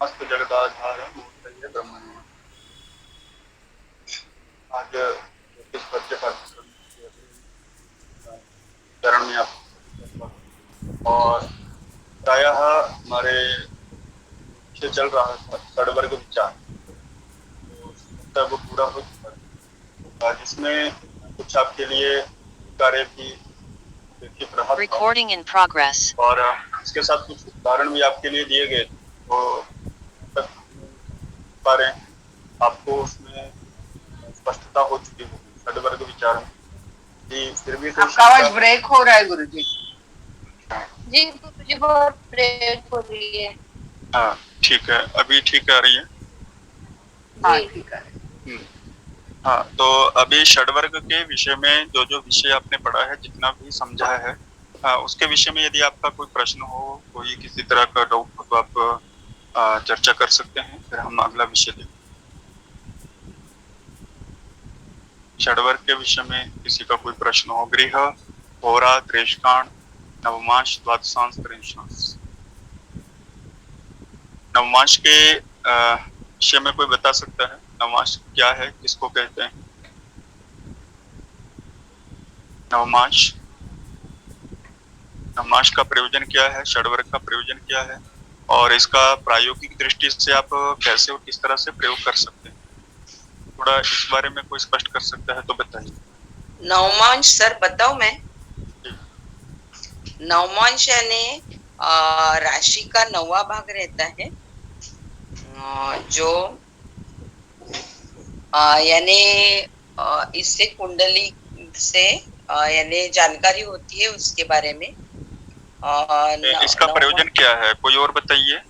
मस्त जगदाधार मूर्तये ब्रह्मण्य। आज ज्योतिष परिचय पाठ्यक्रम के अगले चरण में आप और प्रायः हमारे विषय चल रहा था षडवर्ग विचार, तो लगता है वो पूरा हो चुका है, जिसमें कुछ आपके लिए कार्य भी देखिए रहा था। Recording in progress. और इसके साथ कुछ उदाहरण भी आपके लिए दिए गए थे, तो तक पा रहे हैं आपको उसमें स्पष्टता हो चुकी होगी षडवर्ग विचार में। जी फिर भी कोई आपका आवाज ब्रेक हो रहा है गुरुजी। जी मुझे बहुत ब्रेक हो रही है। हाँ ठीक है, अभी ठीक आ रही है। हाँ ठीक है। हाँ तो अभी षडवर्ग के विषय में जो जो विषय आपने पढ़ा है, जितना भी समझा है, उसके विषय में यदि आपका कोई प्रश्न हो, कोई किसी तरह का डाउट हो, तो आप चर्चा कर सकते हैं, फिर हम अगला विषय देखें। षडवर्ग के विषय में किसी का कोई प्रश्न हो? गृह, होरा, त्रेष्काण, नवमांश, द्वादशांश, त्रिंशांश। नवमांश के विषय में कोई बता सकता है? नवमांश क्या है, किसको कहते हैं? नवमांश, नवमांश का प्रयोजन क्या है, षडवर्ग का प्रयोजन क्या है, और इसका प्रायोगिक दृष्टि से आप कैसे और किस तरह से प्रयोग कर सकते हैं? थोड़ा इस बारे में कोई स्पष्ट कर सकता है तो बताइए। नवमांश सर बताऊं मैं? नवमांश यानी राशि का 9वां भाग रहता है, जो यानी इससे कुंडली से यानी जानकारी होती है उसके बारे में। इसका प्रयोजन क्या है, कोई और बताइए।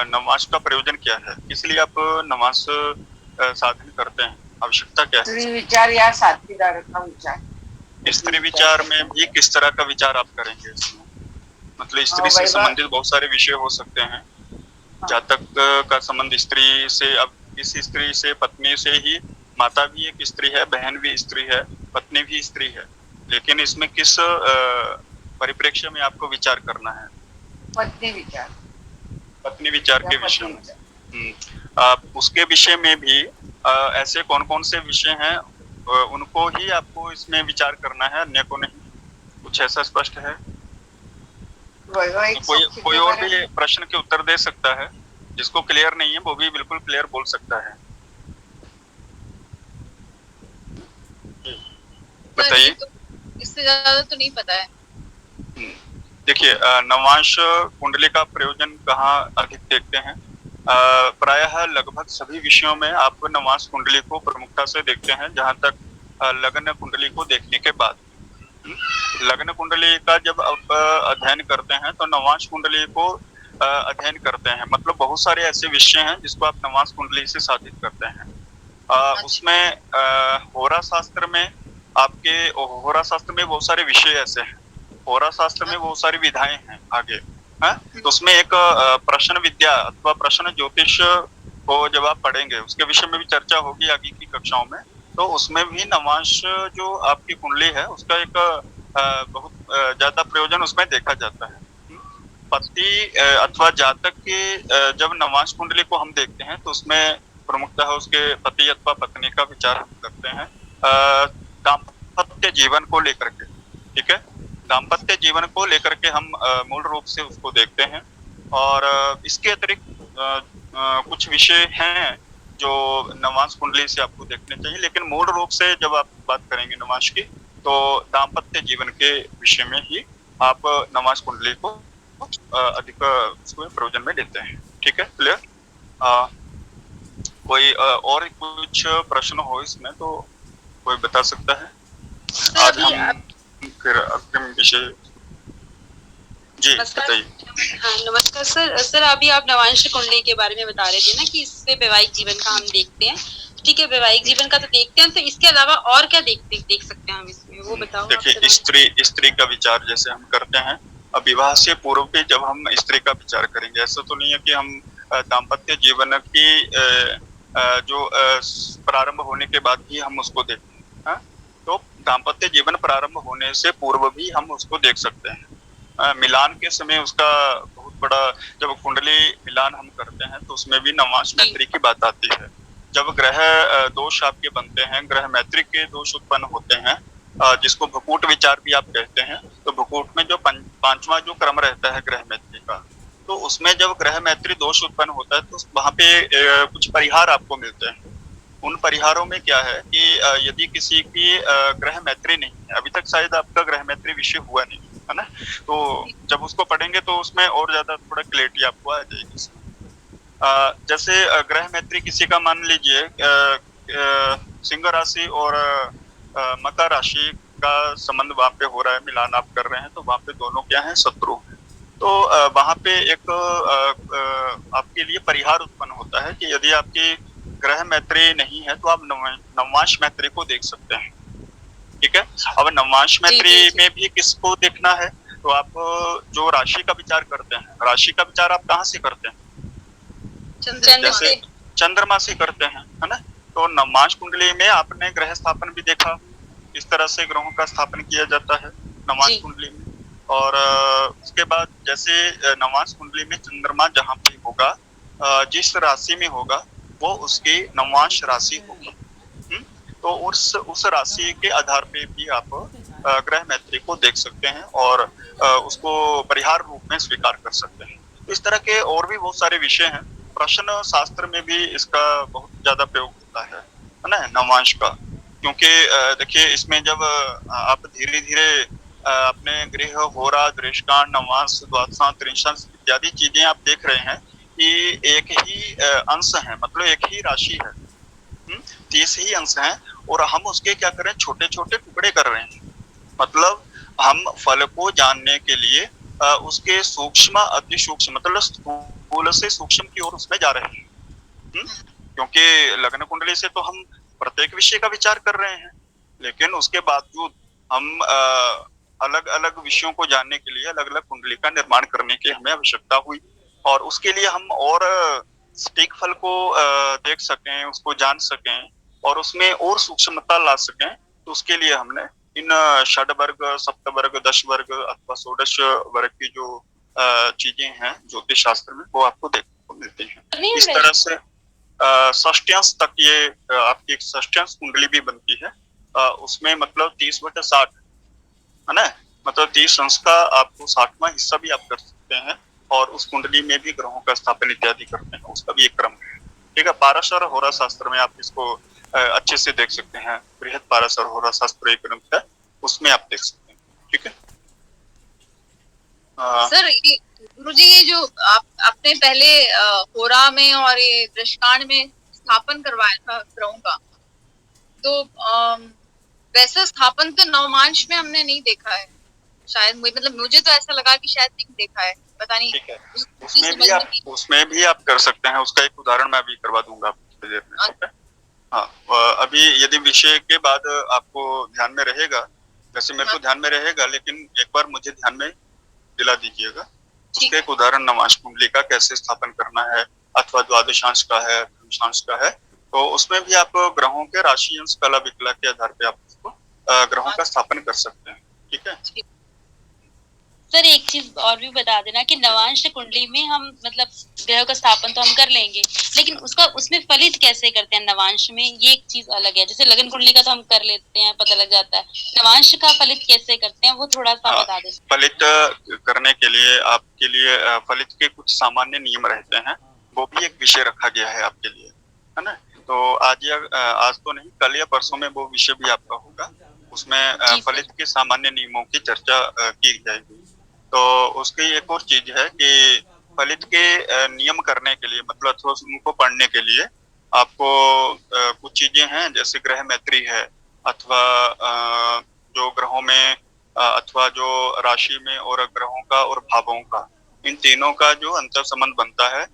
नवमांश का प्रयोजन क्या है, इसलिए आप नवमांश साधन करते हैं, आवश्यकता क्या है? स्त्री विचार या साथीदार का विचार। स्त्री विचार में भी किस तरह का विचार आप करेंगे इसमें? मतलब स्त्री से संबंधित बहुत सारे विषय हो सकते हैं। जातक का संबंध स्त्री से, अब इस स्त्री से, पत्नी से ही, माता भी एक स्त्री है, बहन भी स्त्री है, पत्नी भी स्त्री है, लेकिन इसमें किस परिप्रेक्ष्य में आपको विचार करना है? पत्नी विचार, पत्नी विचार के विषय में। उसके विषय में भी ऐसे कौन कौन से विषय हैं, उनको ही आपको इसमें विचार करना है, अन्य को नहीं। कुछ ऐसा स्पष्ट है? कोई और भी प्रश्न के उत्तर दे सकता है, जिसको क्लियर नहीं है वो भी बिल्कुल क्लियर बोल सकता है। बताइए। इससे ज्यादा तो नहीं पता है। देखिए, नवमांश कुंडली का प्रयोजन कहाँ अधिक देखते हैं? प्रायः लगभग सभी विषयों में आप नवमांश कुंडली को प्रमुखता से देखते हैं। जहां तक लग्न कुंडली को देखने के बाद, लग्न कुंडली का जब आप अध्ययन करते हैं तो नवमांश कुंडली को अध्ययन करते हैं। मतलब बहुत सारे ऐसे विषय हैं जिसको आप नवमांश कुंडली से साधित करते हैं। उसमें होरा शास्त्र में आपके, होरा शास्त्र में बहुत सारे विषय ऐसे हैं, होरा शास्त्र में बहुत सारी विधाएं हैं आगे है? तो उसमें एक प्रश्न विद्या अथवा प्रश्न ज्योतिष को जब आप पढ़ेंगे, उसके विषय में भी चर्चा होगी आगे की कक्षाओं में। तो उसमें भी नवमांश जो आपकी कुंडली है उसका एक बहुत ज्यादा प्रयोजन उसमें देखा जाता है। पति अथवा जातक के जब नवमांश कुंडली को हम देखते हैं तो उसमें प्रमुखतः उसके पति अथवा पत्नी का विचार हम करते हैं, दाम्पत्य जीवन को लेकर के। ठीक है, दाम्पत्य जीवन को लेकर के हम मूल रूप से उसको देखते हैं। और इसके अतिरिक्त कुछ विषय हैं जो नवमांश कुंडली से आपको देखने चाहिए, लेकिन मूल रूप से जब आप बात करेंगे नवमांश की, तो दाम्पत्य जीवन के विषय में ही आप नवमांश कुंडली को अधिक उसको प्रयोजन में लेते हैं। ठीक है, क्लियर? कोई और कुछ प्रश्न हो इसमें तो कोई बता सकता है? आज हम फिर अग्रिम विषय। जी बताइए। हाँ नमस्कार सर। सर अभी आप नवमांश कुंडली के बारे में बता रहे थे ना कि इससे वैवाहिक जीवन का हम देखते हैं। ठीक है, वैवाहिक जीवन का तो देखते हैं, तो इसके अलावा और क्या देख सकते हैं हम इसमें, वो बताओ। देखिए, स्त्री का विचार जैसे हम करते हैं, अब विवाह से पूर्व भी जब हम स्त्री का विचार करेंगे, ऐसा तो नहीं है कि हम दाम्पत्य जीवन की जो प्रारंभ होने के बाद ही हम उसको देखते हैं। तो दाम्पत्य जीवन प्रारंभ होने से पूर्व भी हम उसको देख सकते हैं। मिलान के समय उसका बहुत बड़ा, जब कुंडली मिलान हम करते हैं तो उसमें भी नवांश मैत्री की बात आती है। जब ग्रह दोष आपके बनते हैं, ग्रह मैत्री के दोष उत्पन्न होते हैं, जिसको भकूट विचार भी आप कहते हैं, तो भकूट में जो पांचवा जो क्रम रहता है ग्रह मैत्री का, तो उसमें जब ग्रह मैत्री दोष उत्पन्न होता है तो वहां पे कुछ परिहार आपको मिलते हैं। उन परिहारों में क्या है कि यदि किसी की ग्रह मैत्री नहीं है, अभी तक शायद आपका ग्रह मैत्री विषय हुआ नहीं है ना, तो जब उसको पढ़ेंगे तो उसमें और ज्यादा थोड़ा क्लैरिटी आपको आ जाएगी। जैसे ग्रह मैत्री किसी का मान लीजिए सिंह राशि और मकर राशि का संबंध वहां पे हो रहा है, मिलान आप कर रहे हैं, तो वहां पे दोनों क्या है, शत्रु हैं। तो वहां पे एक आपके लिए परिहार उत्पन्न होता है कि यदि आपकी ग्रह मैत्री नहीं है तो आप नवमांश मैत्री को देख सकते हैं। ठीक है, अब नवमांश मैत्री में भी किसको देखना है, तो आप जो राशि का विचार करते हैं, राशि का विचार आप कहाँ से करते हैं, जैसे चंद्रमा से करते हैं, है ना। तो नवमांश कुंडली में आपने ग्रह स्थापन भी देखा, इस तरह से ग्रहों का स्थापन किया जाता है नवमांश कुंडली में। और उसके बाद जैसे नवमांश कुंडली में चंद्रमा जहाँ पे होगा, जिस राशि में होगा वो उसकी नवमांश राशि होगी। तो उस राशि के आधार पे भी आप ग्रह मैत्री को देख सकते हैं और उसको परिहार रूप में स्वीकार कर सकते हैं। इस तरह के और भी बहुत सारे विषय हैं, प्रश्न शास्त्र में भी इसका बहुत ज्यादा प्रयोग होता है ना, नवमांश का। क्योंकि देखिए इसमें जब आप धीरे धीरे अपने गृह, होरा, दृष्टांत, नवमांश, द्वादशांश, त्रिशांश इत्यादि चीजें आप देख रहे हैं कि एक ही अंश है, मतलब एक ही राशि है, 30 ही अंश हैं, और हम उसके क्या कर रहे हैं, छोटे छोटे टुकड़े कर रहे हैं। मतलब हम फल को जानने के लिए उसके सूक्ष्म अति सूक्ष्म, मतलब स्थूल से सूक्ष्म की ओर उसमें जा रहे हैं। क्योंकि लग्न कुंडली से तो हम प्रत्येक विषय का विचार कर रहे हैं, लेकिन उसके बावजूद हम अलग अलग विषयों को जानने के लिए अलग अलग कुंडली का निर्माण करने की हमें आवश्यकता हुई, और उसके लिए हम और सटीक फल को देख सकें, उसको जान सकें और उसमें और सूक्ष्मता ला सकें, तो उसके लिए हमने इन षड वर्ग, सप्त वर्ग, 10 वर्ग अथवा 16 वर्ग की जो चीजें हैं ज्योतिष शास्त्र में, वो आपको देखने को मिलती हैं। इस तरह से षष्ट्यांश तक ये आपकी एक षष्ट्यांश कुंडली भी बनती है। उसमें मतलब 30/60 है ना, मतलब 30 अंश का आपको 60वां हिस्सा भी आप कर सकते हैं, और उस कुंडली में भी ग्रहों का स्थापन इत्यादि करते हैं, उसका भी एक क्रम है। ठीक है, पाराशर होरा शास्त्र में आप इसको अच्छे से देख सकते हैं, बृहद पाराशर होरा शास्त्र एक ग्रंथ है, उसमें आप देख सकते हैं। ठीक है सर, ये गुरुजी, ये जो आपने पहले होरा में और ये दृष्टांत में स्थापन करवाया था ग्रहों का, तो वैसा स्थापन तो नवमांश में हमने नहीं देखा है शायद, मतलब मुझे तो ऐसा लगा कि शायद नहीं देखा है, पता नहीं। ठीक है, उसमें भी आप कर सकते हैं, उसका एक उदाहरण मैं अभी करवा दूंगा आपको देर में। ठीक है, हाँ, अभी यदि विषय के बाद आपको ध्यान में रहेगा, वैसे मेरे को ध्यान में रहेगा, लेकिन एक बार मुझे ध्यान में दिला दीजिएगा। उसका एक उदाहरण नवमांश कुंडली का कैसे स्थापन करना है, अथवा द्वादशांश का है, त्रिशांश का है, तो उसमें भी आप ग्रहों के राशि अंश कला विकला के आधार पे आप उसको ग्रहों का स्थापन कर सकते हैं। ठीक है सर, एक चीज और भी बता देना कि नवांश कुंडली में हम मतलब ग्रह का स्थापन तो हम कर लेंगे, लेकिन उसमें फलित कैसे करते हैं नवांश में, ये एक चीज अलग है। जैसे लगन कुंडली का तो हम कर लेते हैं, पता लग जाता है, नवांश का फलित कैसे करते हैं वो थोड़ा सा बता दें। फलित करने के लिए आपके लिए फलित के कुछ सामान्य नियम रहते हैं, वो भी एक विषय रखा गया है आपके लिए, है ना। तो आज तो नहीं, कल या परसों में वो विषय भी आपका होगा, उसमें फलित के सामान्य नियमों की चर्चा की जाएगी। तो उसकी एक और चीज है कि फलित के नियम करने के लिए, मतलब अथवा उनको पढ़ने के लिए आपको कुछ चीजें हैं, जैसे ग्रह मैत्री है, अथवा जो ग्रहों में अथवा जो राशि में और ग्रहों का और भावों का, इन तीनों का जो अंतर संबंध बनता है,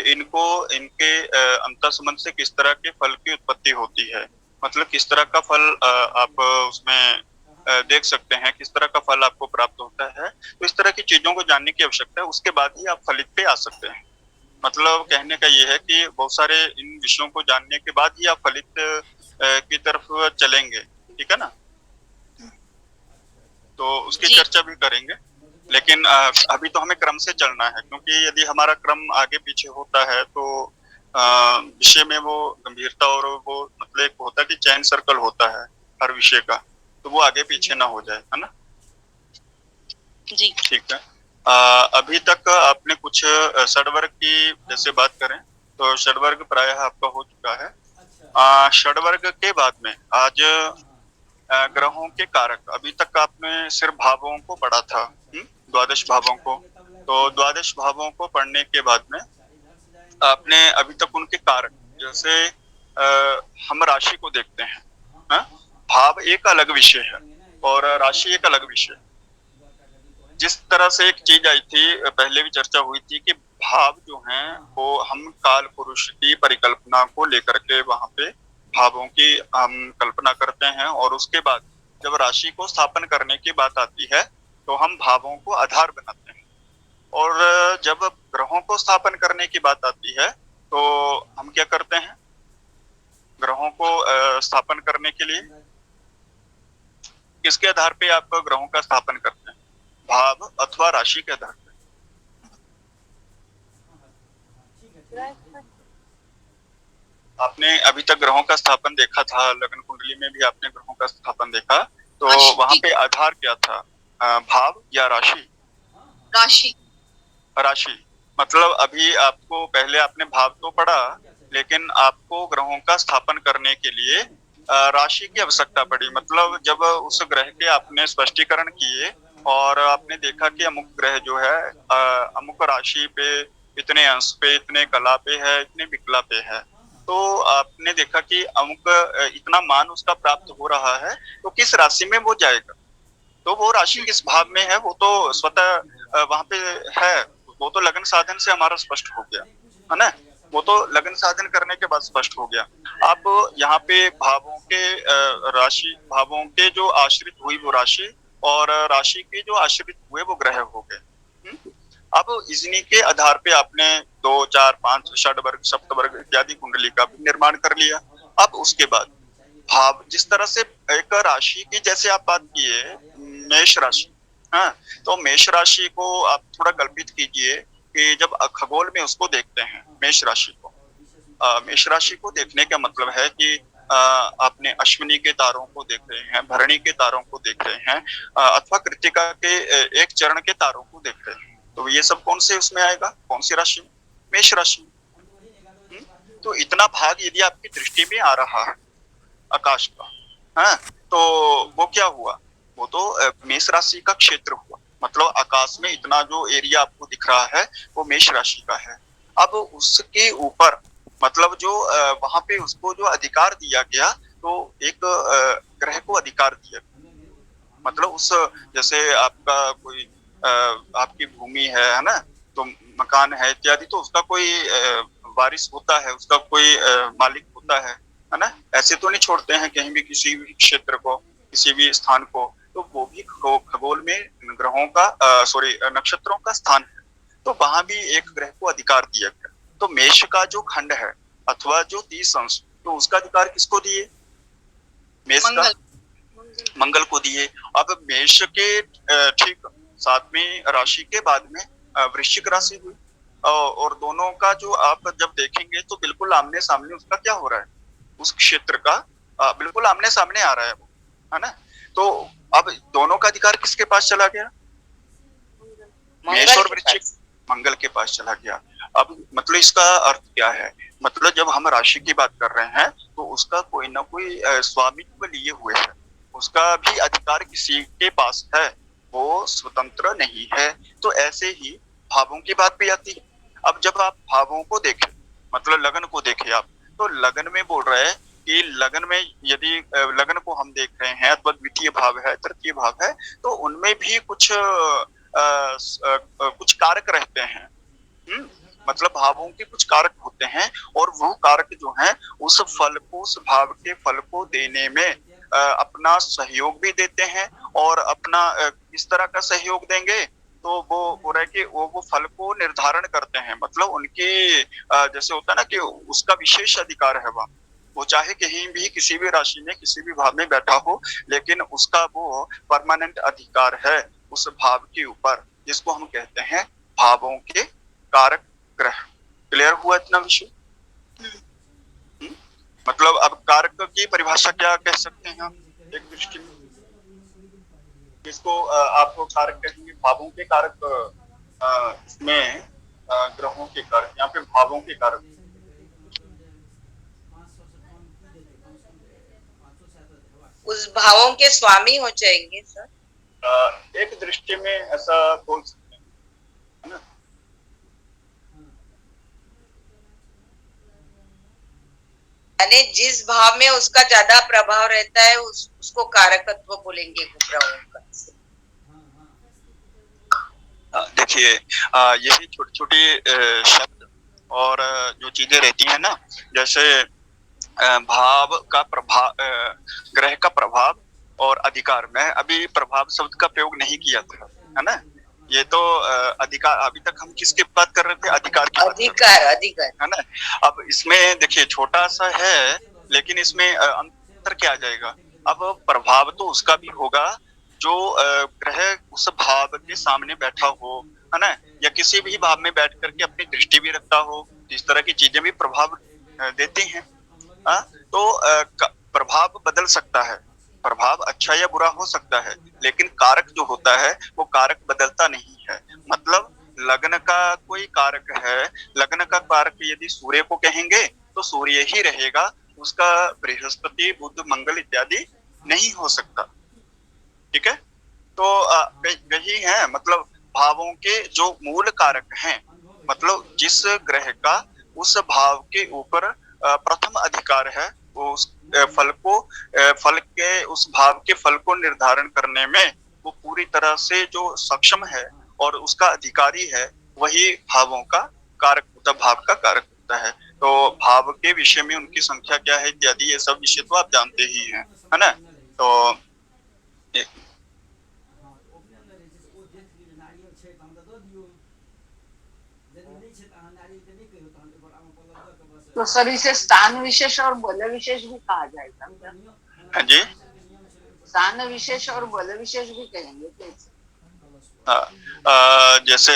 इनके अंतर संबंध से किस तरह के फल की उत्पत्ति होती है, मतलब किस तरह का फल आप उसमें देख सकते हैं, किस तरह का फल आपको प्राप्त होता है। तो इस तरह की चीजों को जानने की आवश्यकता है, उसके बाद ही आप फलित पे आ सकते हैं। मतलब कहने का ये है कि बहुत सारे इन विषयों को जानने के बाद ही आप फलित की तरफ चलेंगे। ठीक है ना, तो उसकी चर्चा भी करेंगे। लेकिन अभी तो हमें क्रम से चलना है, क्योंकि यदि हमारा क्रम आगे पीछे होता है तो विषय में वो गंभीरता और वो मतलब एक होता है कि चैन सर्कल होता है हर विषय का, तो वो आगे पीछे ना हो जाए, है ना। जी ठीक है। अभी तक आपने कुछ षडवर्ग की जैसे बात करें तो षडवर्ग प्रायः आपका हो चुका है। षडवर्ग के बाद में आज ग्रहों के कारक, अभी तक आपने सिर्फ भावों को पढ़ा था, द्वादश भावों को। तो द्वादश भावों को पढ़ने के बाद में आपने अभी तक उनके कारक, जैसे हम राशि को देखते हैं, हा? भाव एक अलग विषय है और राशि एक अलग विषय है। जिस तरह से एक चीज आई थी, पहले भी चर्चा हुई थी कि भाव जो हैं वो हम काल पुरुष की परिकल्पना को लेकर के वहां पे भावों की हम कल्पना करते हैं, और उसके बाद जब राशि को स्थापन करने की बात आती है तो हम भावों को आधार बनाते हैं, और जब ग्रहों को स्थापन करने की बात आती है तो हम क्या करते हैं, ग्रहों को स्थापन करने के लिए किसके आधार पे आप ग्रहों का स्थापन करते हैं, भाव अथवा राशि के आधार पे। आपने अभी तक ग्रहों का स्थापन देखा था, लग्न कुंडली में भी आपने ग्रहों का स्थापन देखा, तो वहां पे आधार क्या था, भाव या राशि? राशि। राशि मतलब अभी आपको, पहले आपने भाव तो पढ़ा, लेकिन आपको ग्रहों का स्थापन करने के लिए राशि की आवश्यकता पड़ी। मतलब जब उस ग्रह के आपने स्पष्टीकरण किए और आपने देखा कि अमुक ग्रह जो है अमुक राशि पे, इतने अंश पे, इतने कला पे है, इतने विकला पे है, तो आपने देखा कि अमुक इतना मान उसका प्राप्त हो रहा है, तो किस राशि में वो जाएगा, तो वो राशि किस भाव में है वो तो स्वतः वहां पे है, वो तो लगन साधन से हमारा स्पष्ट हो गया, है ना। वो तो लगन साधन करने के बाद स्पष्ट हो गया। अब यहाँ पे भावों के राशि, भावों के जो आश्रित हुई वो राशि, और राशि के जो आश्रित हुए वो ग्रह हो गए। अब इन्हीं के आधार पे आपने 2, 4, 5 षडवर्ग, सप्तवर्ग इत्यादि कुंडली का भी निर्माण कर लिया। अब उसके बाद भाव, जिस तरह से एक राशि की जैसे आप बात किए, मेष राशि, हाँ, तो मेष राशि को आप थोड़ा कल्पित कीजिए कि जब खगोल में उसको देखते हैं मेष राशि को, मेष राशि को देखने का मतलब है कि आपने अश्विनी के तारों को देख रहे हैं, भरणी के तारों को देख रहे हैं, अथवा कृत्तिका के एक चरण के तारों को देख रहे हैं, तो ये सब कौन से उसमें आएगा, कौन सी राशि में? मेष राशि। तो इतना भाग यदि आपकी दृष्टि में आ रहा है आकाश का, हाँ, तो वो क्या हुआ, वो तो मेष राशि का क्षेत्र हुआ। मतलब आकाश में इतना जो एरिया आपको दिख रहा है वो मेष राशि का है। अब उसके ऊपर मतलब जो वहां पे उसको जो अधिकार दिया गया, तो एक ग्रह को अधिकार दिया, मतलब उस, जैसे आपका कोई आपकी भूमि है ना, तो मकान है इत्यादि, तो उसका कोई वारिस होता है, उसका कोई मालिक होता है ना। ऐसे तो नहीं छोड़ते हैं कहीं भी किसी भी क्षेत्र को, किसी भी स्थान को, तो वो भी खगोल में ग्रहों का नक्षत्रों का स्थान है, तो वहां भी एक ग्रह को अधिकार दिया गया। तो मेष का जो खंड है अथवा जो 30 अंश, तो उसका अधिकार किसको दिए? मेष का मंगल को दिए। अब मेष के ठीक 7वीं राशि के बाद में वृश्चिक राशि हुई, और दोनों का जो आप जब देखेंगे तो बिल्कुल आमने सामने उसका क्या हो रहा है, उस क्षेत्र का बिल्कुल आमने सामने आ रहा है वो, है ना। तो अब दोनों का अधिकार किसके पास चला गया? मेष और वृश्चिक मंगल के पास चला गया। अब मतलब इसका अर्थ क्या है, मतलब जब हम राशि की बात कर रहे हैं तो उसका कोई ना कोई स्वामित्व लिए हुए है, उसका भी अधिकार किसी के पास है, वो स्वतंत्र नहीं है। तो ऐसे ही भावों की बात भी आती है। अब जब आप भावों को देखें, मतलब लगन को देखें आप, तो लगन में बोल रहे हैं कि लगन में यदि लगन को हम देख रहे हैं अथवा द्वितीय भाव है, तृतीय भाव है, तो उनमें भी कुछ कुछ कारक रहते हैं। मतलब भावों के कुछ कारक होते हैं, और वो कारक जो हैं उस फल को, उस भाव के फल को देने में अपना सहयोग भी देते हैं, और अपना इस तरह का सहयोग देंगे तो वो हो रहा है कि वो फल को निर्धारण करते हैं। मतलब उनकी जैसे होता है ना कि उसका विशेष अधिकार है, वहाँ वो चाहे कहीं भी किसी भी राशि में किसी भी भाव में बैठा हो, लेकिन उसका वो परमानेंट अधिकार है उस भाव के ऊपर, जिसको हम कहते हैं भावों के कारक ग्रह। क्लियर हुआ इतना विषय? मतलब अब कारक की परिभाषा क्या कह सकते हैं हम एक दृष्टि में? इसको आप कारक कहेंगे, भावों के कारक, इसमें ग्रहों के कारक, यहाँ पे भावों के कारक। उस भावों के स्वामी हो जाएंगे सर। एक दृष्टि में ऐसा बोल सकते हैं, है ना? यानी जिस भाव में उसका ज्यादा प्रभाव रहता है उसको कारकत्व बोलेंगे ग्रहों का। देखिए, यही छोटी छोटी शब्द और जो चीजें रहती हैं ना, जैसे भाव का प्रभाव, ग्रह का प्रभाव और अधिकार। मैं अभी प्रभाव शब्द का प्रयोग नहीं किया था, है ना? ये तो अधिकार, अभी तक हम किसकी बात कर रहे थे? अधिकार की। अधिकार है ना? अब इसमें देखिए छोटा सा है, लेकिन इसमें अंतर क्या आ जाएगा? अब प्रभाव तो उसका भी होगा जो ग्रह उस भाव के सामने बैठा हो, है ना, या किसी भी भाव में बैठ करके अपनी दृष्टि भी रखता हो, इस तरह की चीजें भी प्रभाव देती हैं। तो प्रभाव बदल सकता है, प्रभाव अच्छा या बुरा हो सकता है, लेकिन कारक जो होता है वो कारक बदलता नहीं है। मतलब लग्न का कोई कारक है, लग्न का कारक यदि सूर्य को कहेंगे तो सूर्य ही रहेगा, उसका बृहस्पति बुध मंगल इत्यादि नहीं हो सकता। ठीक है? तो यही है, मतलब भावों के जो मूल कारक हैं, मतलब जिस ग्रह का उस भाव के ऊपर प्रथम अधिकार है, वो उस फल को, फल के उस भाव के फल को निर्धारण करने में वो पूरी तरह से जो सक्षम है और उसका अधिकारी है, वही भावों का कारक होता, भाव का कारक होता है। तो भाव के विषय में उनकी संख्या क्या है इत्यादि ये सब विषय तो आप जानते ही हैं, है ना? तो तो सर इसे स्थान विशेष और बल विशेष भी कहा जाएगा क्या? हाँ जी, स्थान विशेष और बल विशेष भी कहेंगे कैसे? जैसे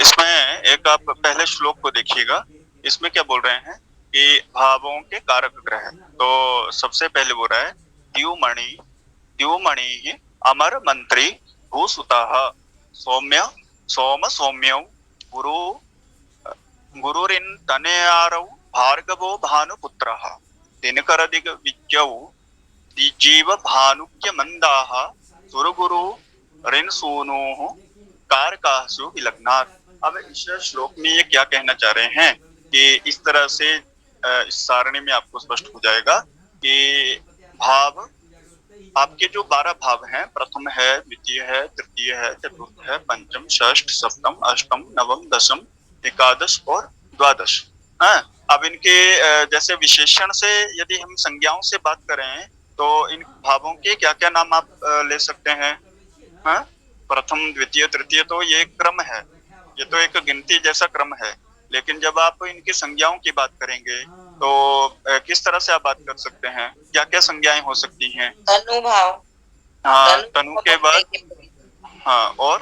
इसमें एक आप पहले श्लोक को देखिएगा, इसमें क्या बोल रहे हैं कि भावों के कारक ग्रह। तो सबसे पहले बोल रहा है द्युमणि अमर मंत्री भूसुतः सौम्य सोम सौम्यौ गुरु गुरुरिन तनयारौ भार्गवो भानुपुत्रः दिनकर दिग विद्यौ जीव भानुक्य मंदाः सुरगुरु ऋण सूनुः कारकासु विलग्नात्। अब इस श्लोक में ये क्या कहना चाह रहे हैं कि इस तरह से इस सारणी में आपको स्पष्ट हो जाएगा कि भाव, आपके जो 12 भाव हैं, प्रथम है, द्वितीय है, तृतीय है, चतुर्थ है, पंचम, षष्ठ, सप्तम, अष्टम, नवम, दशम, एकादश और द्वादश। अब इनके जैसे विशेषण से यदि हम संज्ञाओं से बात करें तो इन भावों के क्या क्या नाम आप ले सकते हैं? प्रथम, द्वितीय, तृतीय, तो ये एक क्रम है, ये तो एक गिनती जैसा क्रम है। लेकिन जब आप इनकी संज्ञाओं की बात करेंगे तो किस तरह से आप बात कर सकते हैं? क्या क्या संज्ञाएं हो सकती हैं? तनुभाव। हाँ, तनु के बाद हाँ, और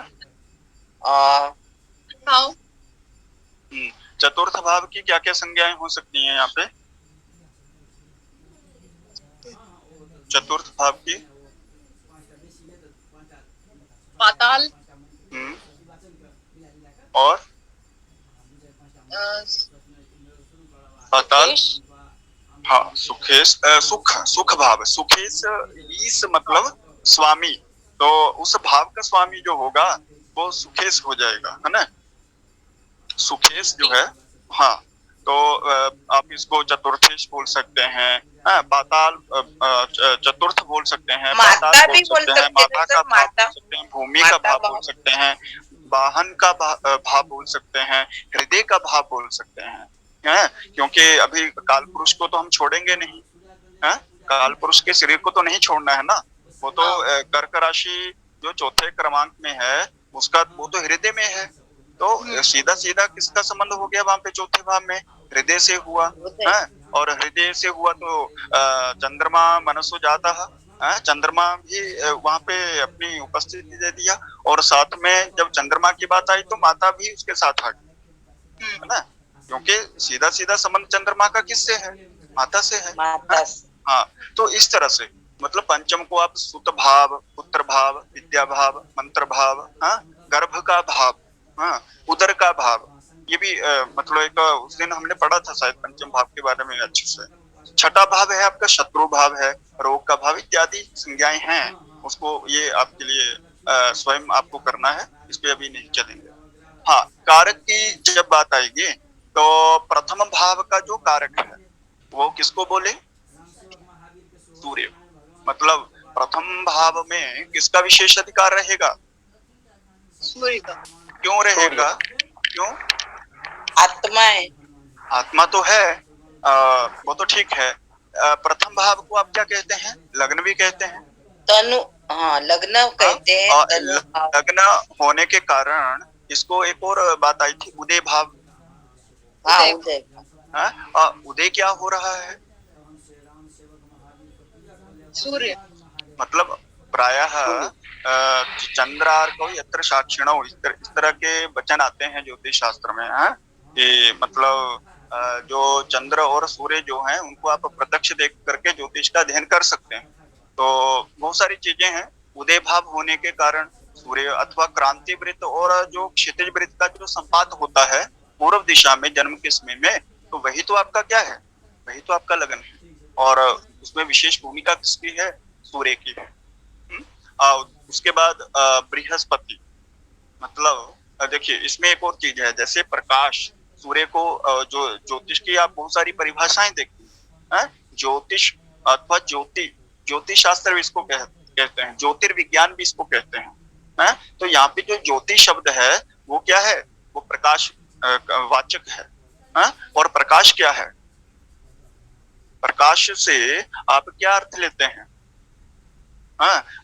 भाव। चतुर्थ भाव की क्या क्या संज्ञाएं हो सकती हैं यहाँ पे? चतुर्थ भाव की पाताल और पाताल, हाँ, सुखेश, सुख भाव, सुखेश, ईश मतलब स्वामी, तो उस भाव का स्वामी जो होगा वो सुखेश हो जाएगा, है ना? सुखेश जो है, हाँ, तो आप इसको चतुर्थेश बोल सकते हैं, पाताल चतुर्थ बोल सकते हैं, पाताल बोल सकते हैं, माता का भाव बोल सकते हैं, भूमि का भाव बोल सकते हैं, वाहन का भाव बोल सकते हैं, हृदय का भाव बोल सकते हैं, क्योंकि अभी काल पुरुष को तो हम छोड़ेंगे नहीं, काल पुरुष के शरीर को तो नहीं छोड़ना है ना, वो तो कर्क राशि जो चौथे क्रमांक में है उसका वो तो हृदय में है, तो सीधा सीधा किसका संबंध हो गया वहां पे चौथे भाव में, हृदय से हुआ है। और हृदय से हुआ तो चंद्रमा मनसो जाता है, चंद्रमा भी वहां पे अपनी उपस्थिति दे दिया, और साथ में जब चंद्रमा की बात आई तो माता भी उसके साथ आ गई, है ना, क्योंकि सीधा सीधा संबंध चंद्रमा का किससे है, माता से है। हाँ, तो इस तरह से मतलब पंचम को आप सुत भाव, पुत्र भाव, विद्या भाव, मंत्र भाव, हाँ, गर्भ का भाव, हाँ, उदर का भाव, ये भी मतलब एक उस दिन हमने पढ़ा था शायद पंचम भाव के बारे में अच्छे से। छठा भाव है आपका शत्रु भाव है, रोग का भाव इत्यादि संज्ञाएं हैं, उसको ये आपके लिए स्वयं आपको करना है, इस पे अभी नहीं चलेंगे। हाँ, कारक की जब बात आएगी तो प्रथम भाव का जो कारक है वो किसको बोले, सूर्य। मतलब प्रथम भाव में किसका विशेष अधिकार रहेगा, सूर्य का। क्यों रहेगा, क्यों, आत्मा है, आत्मा तो है, वो तो ठीक है। प्रथम भाव को आप क्या कहते हैं, लग्न भी कहते हैं, तनु, हाँ लग्न कहते हैं। लग्न होने के कारण इसको एक और बात आई थी, उदय भाव। हाँ, उदय। उदय क्या हो रहा है, सूर्य। मतलब प्रायः चंद्रार्को यत्र साक्षिणो, इस तरह के वचन आते हैं ज्योतिष शास्त्र में, है कि मतलब जो चंद्र और सूर्य जो हैं उनको आप प्रत्यक्ष देख करके ज्योतिष का अध्ययन कर सकते हैं। तो बहुत सारी चीजें हैं, उदय भाव होने के कारण सूर्य, अथवा क्रांति वृत्त और जो क्षितिज वृत्त का जो संपात होता है पूर्व दिशा में जन्म के समय में, तो वही तो आपका क्या है, वही तो आपका लगन है, और उसमें विशेष भूमिका किसकी है, सूर्य की है। उसके बाद बृहस्पति, मतलब देखिए इसमें एक और चीज है, जैसे प्रकाश, सूर्य को जो ज्योतिष की आप बहुत सारी परिभाषाएं देखती हैं, ज्योतिष अथवा ज्योतिष शास्त्र भी इसको कहते हैं, ज्योतिर्विज्ञान भी इसको कहते हैं, तो यहाँ पे जो ज्योति शब्द है वो क्या है, वो प्रकाश वाचक है, और प्रकाश क्या है, प्रकाश से आप क्या अर्थ लेते हैं,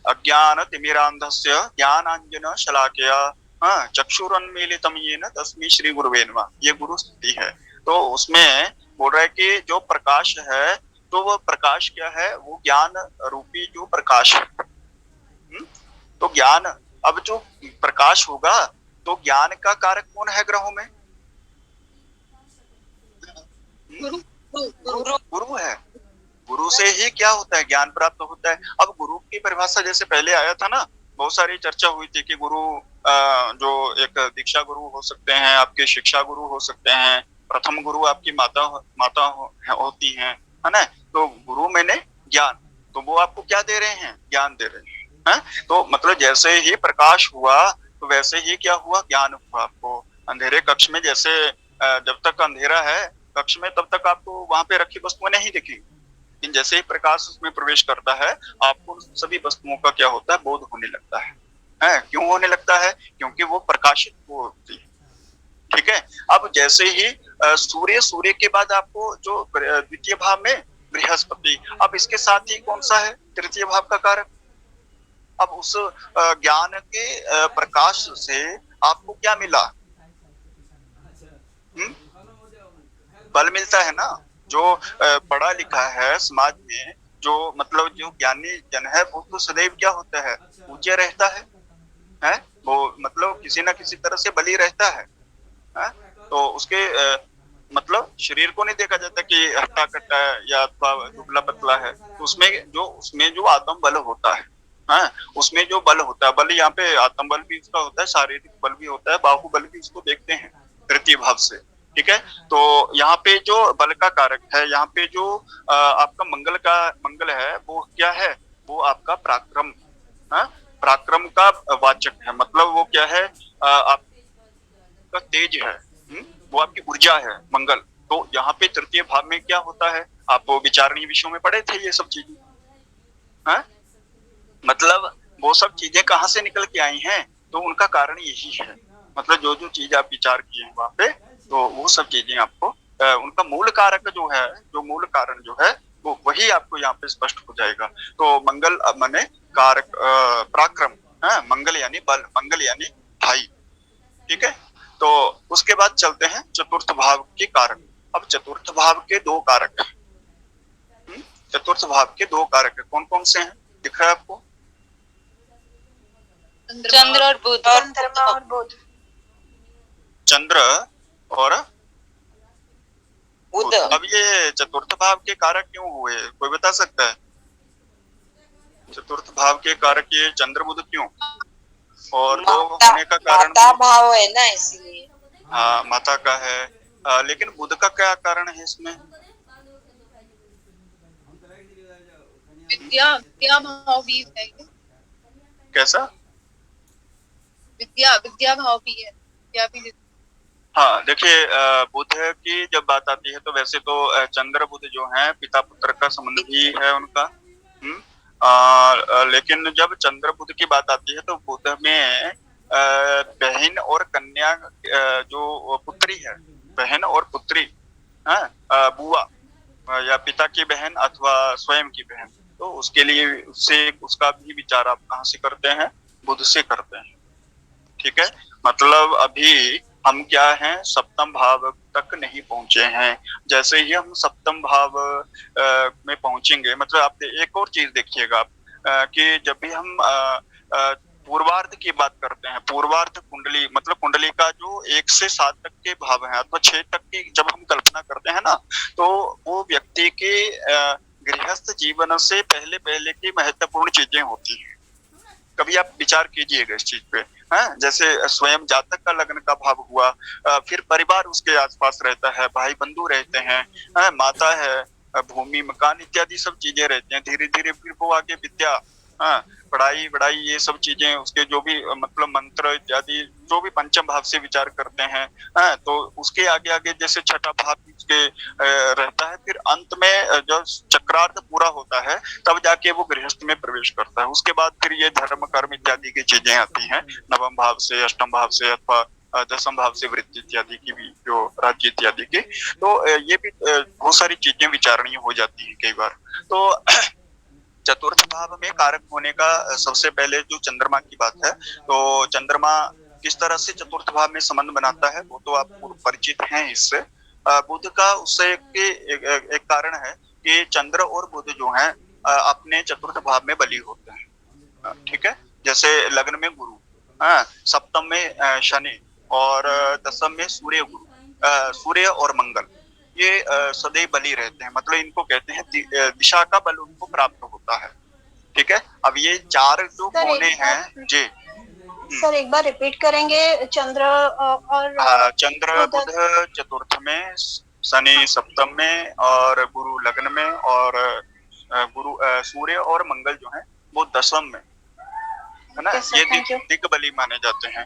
अज्ञान तिमिरांधस्य ज्ञानांजन शलाकया चक्षुरुन्मीलितं येन तस्मै श्री गुरुवे नमः, ये गुरु स्तुति है। तो उसमें बोल रहा है कि जो प्रकाश है, तो वो प्रकाश क्या है, वो ज्ञान रूपी जो प्रकाश है। तो ज्ञान, अब जो प्रकाश होगा तो ज्ञान का कारक कौन है ग्रहों में, गुरु है, गुरु से ही क्या होता है, ज्ञान प्राप्त होता है। अब गुरु की परिभाषा जैसे पहले आया था ना, बहुत सारी चर्चा हुई थी कि गुरु जो एक दीक्षा गुरु हो सकते हैं, आपके शिक्षा गुरु हो सकते हैं, प्रथम गुरु आपकी माता होती हैं, है ना, तो गुरु मैंने ज्ञान, तो वो आपको क्या दे रहे हैं, ज्ञान दे रहे हैं, तो मतलब जैसे ही प्रकाश हुआ तो वैसे ही क्या हुआ, ज्ञान हुआ आपको। अंधेरे कक्ष में जैसे जब तक अंधेरा है कक्ष में तब तक आपको वहां पे रखी वस्तुएं नहीं दिखेगी, लेकिन जैसे ही प्रकाश उसमें प्रवेश करता है आपको सभी वस्तुओं का क्या होता है, बोध होने लगता है। क्यों होने लगता है, क्योंकि वो प्रकाशित होती है। ठीक है, अब जैसे ही सूर्य के बाद आपको जो द्वितीय भाव में बृहस्पति, अब इसके साथ ही कौन सा है, तृतीय भाव का कारक। अब उस ज्ञान के प्रकाश से आपको क्या मिला, बल मिलता है ना। जो पढ़ा लिखा है समाज में, जो मतलब जो ज्ञानी जन है वो तो सदैव क्या होता है, ऊंचे रहता है, वो मतलब किसी ना किसी तरह से बली रहता है, तो उसके मतलब शरीर को नहीं देखा जाता कि हट्टा कट्टा है या दुबला पतला है, तो उसमें जो आत्म बल होता है, उसमें जो बल होता है, बल यहाँ पे आत्म बल भी उसका होता है, शारीरिक बल भी होता है, बाहुबल भी उसको देखते हैं तृतीय भाव से। ठीक है, तो यहाँ पे जो बल का कारक है, यहाँ पे जो आपका मंगल है, वो क्या है, वो आपका पराक्रम, पराक्रम का वाचक है, मतलब वो क्या है, आपका तेज है, वो आपकी ऊर्जा है मंगल। तो यहाँ पे तृतीय भाव में क्या होता है, आप विचारणीय विषयों में पढ़े थे ये सब चीजें, मतलब वो सब चीजें कहाँ से निकल के आई हैं, तो उनका कारण यही है, मतलब जो चीज आप विचार किए हैं वहां पे, तो वो सब चीजें आपको उनका मूल कारक जो है, जो मूल कारण जो है वो वही आपको यहाँ पे स्पष्ट हो जाएगा। तो मंगल माने कारक, पराक्रम, मंगल यानी बल, मंगल यानी भाई, ठीक है। तो उसके बाद चलते हैं चतुर्थ भाव के कारक। अब चतुर्थ भाव के दो कारक हैं। चतुर्थ भाव के दो कारक है, कौन कौन से हैं, दिख रहा है आपको? चंद्र और बुध। चंद्रमा और बुध। चंद्र और बुध। अब ये चतुर्थ भाव के कारक क्यों हुए, कोई बता सकता है? चतुर्थ भाव के कारक ये चंद्र बुध क्यों, और दो होने का कारण? माता भाव है ना, इसीलिए। हाँ, माता का है, लेकिन बुध का क्या कारण है इसमें? विद्या विद्या भाव भी है। कैसा? विद्या विद्या भाव भी है, विद्या भी। हाँ, देखिए, बुध की जब बात आती है तो वैसे तो चंद्र बुध जो है पिता पुत्र का संबंध भी है उनका। लेकिन जब चंद्र बुध की बात आती है तो बुध में बहन और कन्या, जो पुत्री है, बहन और पुत्री, बुआ या पिता की बहन अथवा स्वयं की बहन, तो उसके लिए उससे उसका भी विचार आप कहाँ से करते हैं, बुध से करते हैं, ठीक है। मतलब अभी हम क्या हैं, सप्तम भाव तक नहीं पहुंचे हैं। जैसे ही हम सप्तम भाव में पहुंचेंगे, मतलब आप एक और चीज देखिएगा आप, कि जब भी हम पूर्वार्ध की बात करते हैं, पूर्वार्ध कुंडली मतलब कुंडली का जो 1 से 7 तक के भाव हैं अथवा 6 तक की जब हम कल्पना करते हैं ना, तो वो व्यक्ति के गृहस्थ जीवन से पहले पहले की महत्वपूर्ण चीजें होती हैं। कभी आप विचार कीजिएगा इस चीज पे। जैसे स्वयं जातक का लग्न का भाव हुआ, फिर परिवार उसके आसपास रहता है, भाई बंधु रहते हैं, माता है, भूमि मकान इत्यादि सब चीजें रहती हैं। धीरे धीरे फिर वो आगे विद्या, पढ़ाई वढ़ाई ये सब चीजें, उसके जो भी मतलब मंत्र इत्यादि जो भी पंचम भाव से विचार करते हैं, तो उसके आगे आगे जैसे छठा भाव उसके रहता है। फिर अंत में जब चक्रार्थ पूरा होता है तब जाके वो गृहस्थ में प्रवेश करता है। उसके बाद फिर ये धर्म कर्म इत्यादि की चीजें आती हैं, नवम भाव से, अष्टम भाव से अथवा दसम भाव से वृत्ति इत्यादि की भी, जो राज्य इत्यादि की। तो ये भी बहुत सारी चीजें विचारणीय हो जाती है कई बार। तो चतुर्थ भाव में कारक होने का सबसे पहले जो चंद्रमा की बात है, तो चंद्रमा किस तरह से चतुर्थ भाव में संबंध बनाता है वो तो आप परिचित हैं इससे। बुध का उससे एक कारण है कि चंद्र और बुध जो हैं अपने चतुर्थ भाव में बली होते हैं, ठीक है। जैसे लग्न में गुरु, सप्तम में शनि और दसम में सूर्य, गुरु सूर्य और मंगल, ये सदैव बली रहते हैं। मतलब इनको कहते हैं दिशा का बल उनको प्राप्त होता है, ठीक है। अब ये चार जो कोने हैं जी। सर एक बार रिपीट करेंगे, चंद्र और चंद्र बुध चतुर्थ में, शनि सप्तम में और गुरु लग्न में, और गुरु सूर्य और मंगल जो है वो दसम में, है ना। ये दिग्बली माने जाते हैं।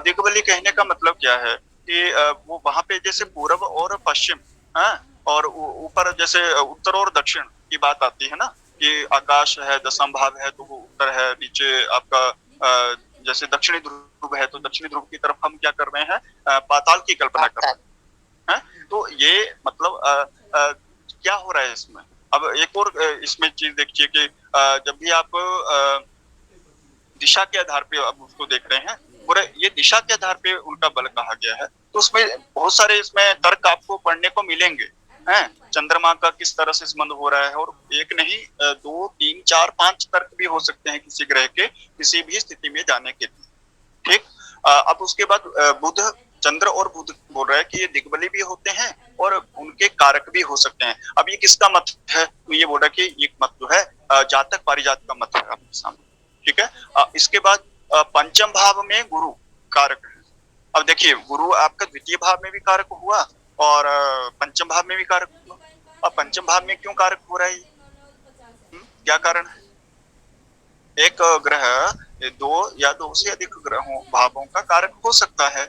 दिग्बली कहने का मतलब क्या है कि वो वहां पे जैसे पूर्व और पश्चिम, और ऊपर जैसे उत्तर और दक्षिण की बात आती है ना, कि आकाश है दसम भाव है तो वो उत्तर है, नीचे आपका जैसे दक्षिणी ध्रुव है तो दक्षिणी ध्रुव की तरफ हम क्या कर रहे हैं, पाताल की कल्पना कर रहे हैं। तो ये मतलब क्या हो रहा है इसमें। अब एक और इसमें चीज देखिए कि जब भी आप दिशा के आधार पे अब उसको देख रहे हैं, और ये दिशा के आधार पे उनका बल कहा गया है, तो उसमें बहुत सारे इसमें तर्क आपको पढ़ने को मिलेंगे, हैं। चंद्रमा का किस तरह से संबंध हो रहा है, और एक नहीं 2 3 4 5 तर्क भी हो सकते हैं किसी ग्रह के किसी भी स्थिति में जाने के लिए, ठीक। अब उसके बाद बुध, चंद्र और बुध बोल रहा है कि ये दिग्बली भी होते हैं और उनके कारक भी हो सकते हैं। अब ये किसका मत है, तो ये बोल रहा है कि ये मत जो है जातक पारिजात का मत है आपके सामने, ठीक है। इसके बाद पंचम भाव में गुरु कारक है। अब देखिए, गुरु आपका द्वितीय भाव में भी कारक हुआ और पंचम भाव में भी कारक हुआ। अब पंचम भाव में क्यों कारक हो रहा है, क्या कारण है। एक ग्रह 2 या 2 से अधिक ग्रहों भावों का कारक हो सकता है,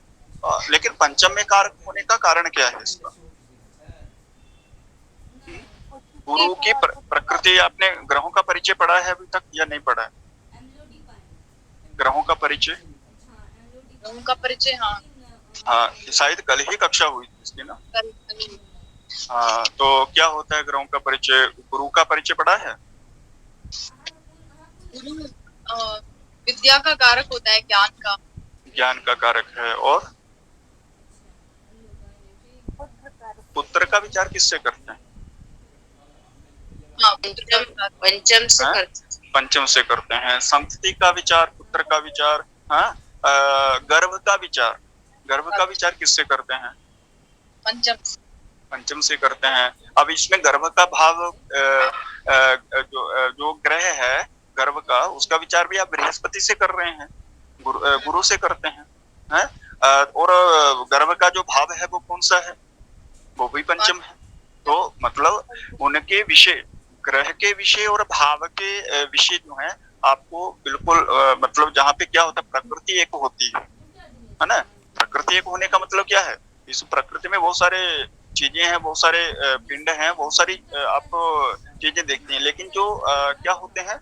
लेकिन पंचम में कारक होने का कारण क्या है इसका। गुरु की प्रकृति, आपने ग्रहों का परिचय पढ़ा है अभी तक या नहीं पढ़ा है, ग्रहों का परिचय। उनका परिचय हाँ हाँ, शायद कल ही कक्षा हुई थी इसकी ना। हाँ, तो क्या होता है ग्रहों का परिचय? गुरु का परिचय पड़ा है? गुरु विद्या का कारक होता है, ज्ञान का। ज्ञान का कारक है। और पुत्र का विचार किससे करते हैं? हाँ, पुत्र का विचार पंचम से हाँ? करते पंचम से करते हैं। संतति का विचार, पुत्र का विचार, हाँ, गर्भ का विचार, गर्भ का विचार किससे करते हैं? पंचम पंचम से करते हैं। अब इसमें गर्भ का भाव जो ग्रह है गर्भ का, उसका विचार भी आप बृहस्पति से कर रहे हैं, गुरु से करते हैं, हैं? और गर्भ का जो भाव है वो कौन सा है? वो भी पंचम है। तो मतलब उनके विषय, ग्रह के विषय और भाव के विषय जो है आपको बिल्कुल मतलब जहाँ पे क्या होता है, प्रकृति एक होती है ना। प्रकृति एक होने का मतलब क्या है? इस प्रकृति में बहुत सारे चीजें हैं, बहुत सारे पिंड हैं, बहुत सारी आप चीजें देखती हैं, लेकिन जो क्या होते हैं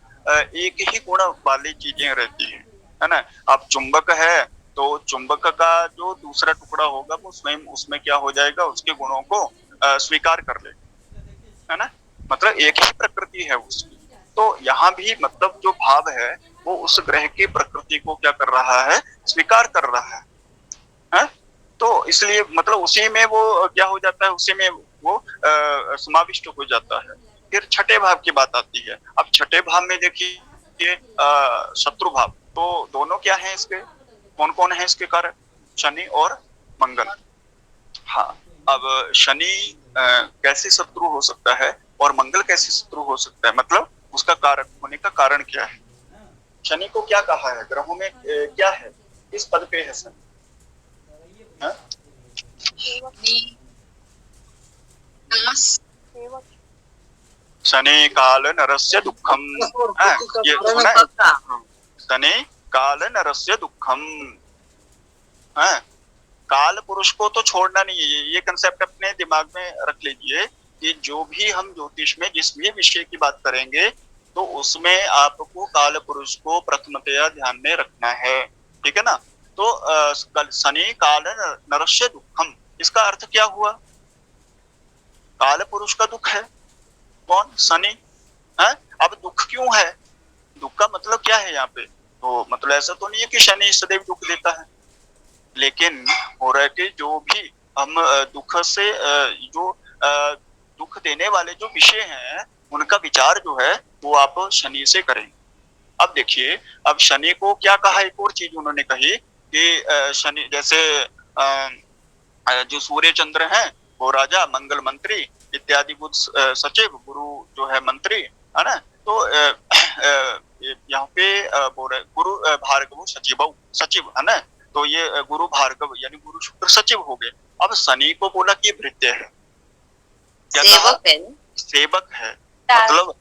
एक ही गुण वाली चीजें रहती है ना। अब चुंबक है तो चुंबक का जो दूसरा टुकड़ा होगा वो स्वयं उसमें क्या हो जाएगा, उसके गुणों को स्वीकार कर लेगा, है ना। मतलब एक ही प्रकृति है उसकी। तो यहाँ भी मतलब जो भाव है वो उस ग्रह की प्रकृति को क्या कर रहा है, स्वीकार कर रहा है? तो इसलिए मतलब उसी में वो क्या हो जाता है, उसी में वो समाविष्ट हो जाता है। फिर छठे भाव की बात आती है। अब छठे भाव में देखिए शत्रु भाव, तो दोनों क्या है इसके, कौन कौन है इसके कारक? शनि और मंगल। हाँ, अब शनि कैसे शत्रु हो सकता है और मंगल कैसे शत्रु हो सकता है, मतलब उसका कारक होने का कारण क्या है? शनि को क्या कहा है ग्रहों में, क्या है, किस पद पे है शनि? शनि काल नरस्य दुखम, ये सुना है? शनि काल नरस्य दुखम। काल पुरुष को तो छोड़ना नहीं है, ये कंसेप्ट अपने दिमाग में रख लीजिए कि जो भी हम ज्योतिष में जिस भी विषय की बात करेंगे तो उसमें आपको काल पुरुष को प्रथमतया ध्यान में रखना है, ठीक है ना। तो शनि काल नरस्य दुखम, इसका अर्थ क्या हुआ? काल पुरुष का दुख है कौन? शनि है। अब दुख क्यों है? दुख का मतलब क्या है यहाँ पे? तो मतलब ऐसा तो नहीं है कि शनि सदैव दुख देता है, लेकिन हो रहा है कि जो भी हम दुख से जो दुख देने वाले जो विषय हैं उनका विचार जो है वो आप शनि से करें। अब देखिए, अब शनि को क्या कहा, एक और चीज उन्होंने कही कि शनि जैसे जो सूर्य चंद्र हैं वो राजा, मंगल मंत्री इत्यादि, बुध सचिव, गुरु जो है मंत्री, है ना। तो यहाँ पे बोल रहे गुरु भार्गव सचिव, सचिव है ना। तो ये गुरु भार्गव यानी गुरु शुक्र सचिव हो गए। अब शनि को बोला कि भृत्य है, क्या कहा? सेवक है। मतलब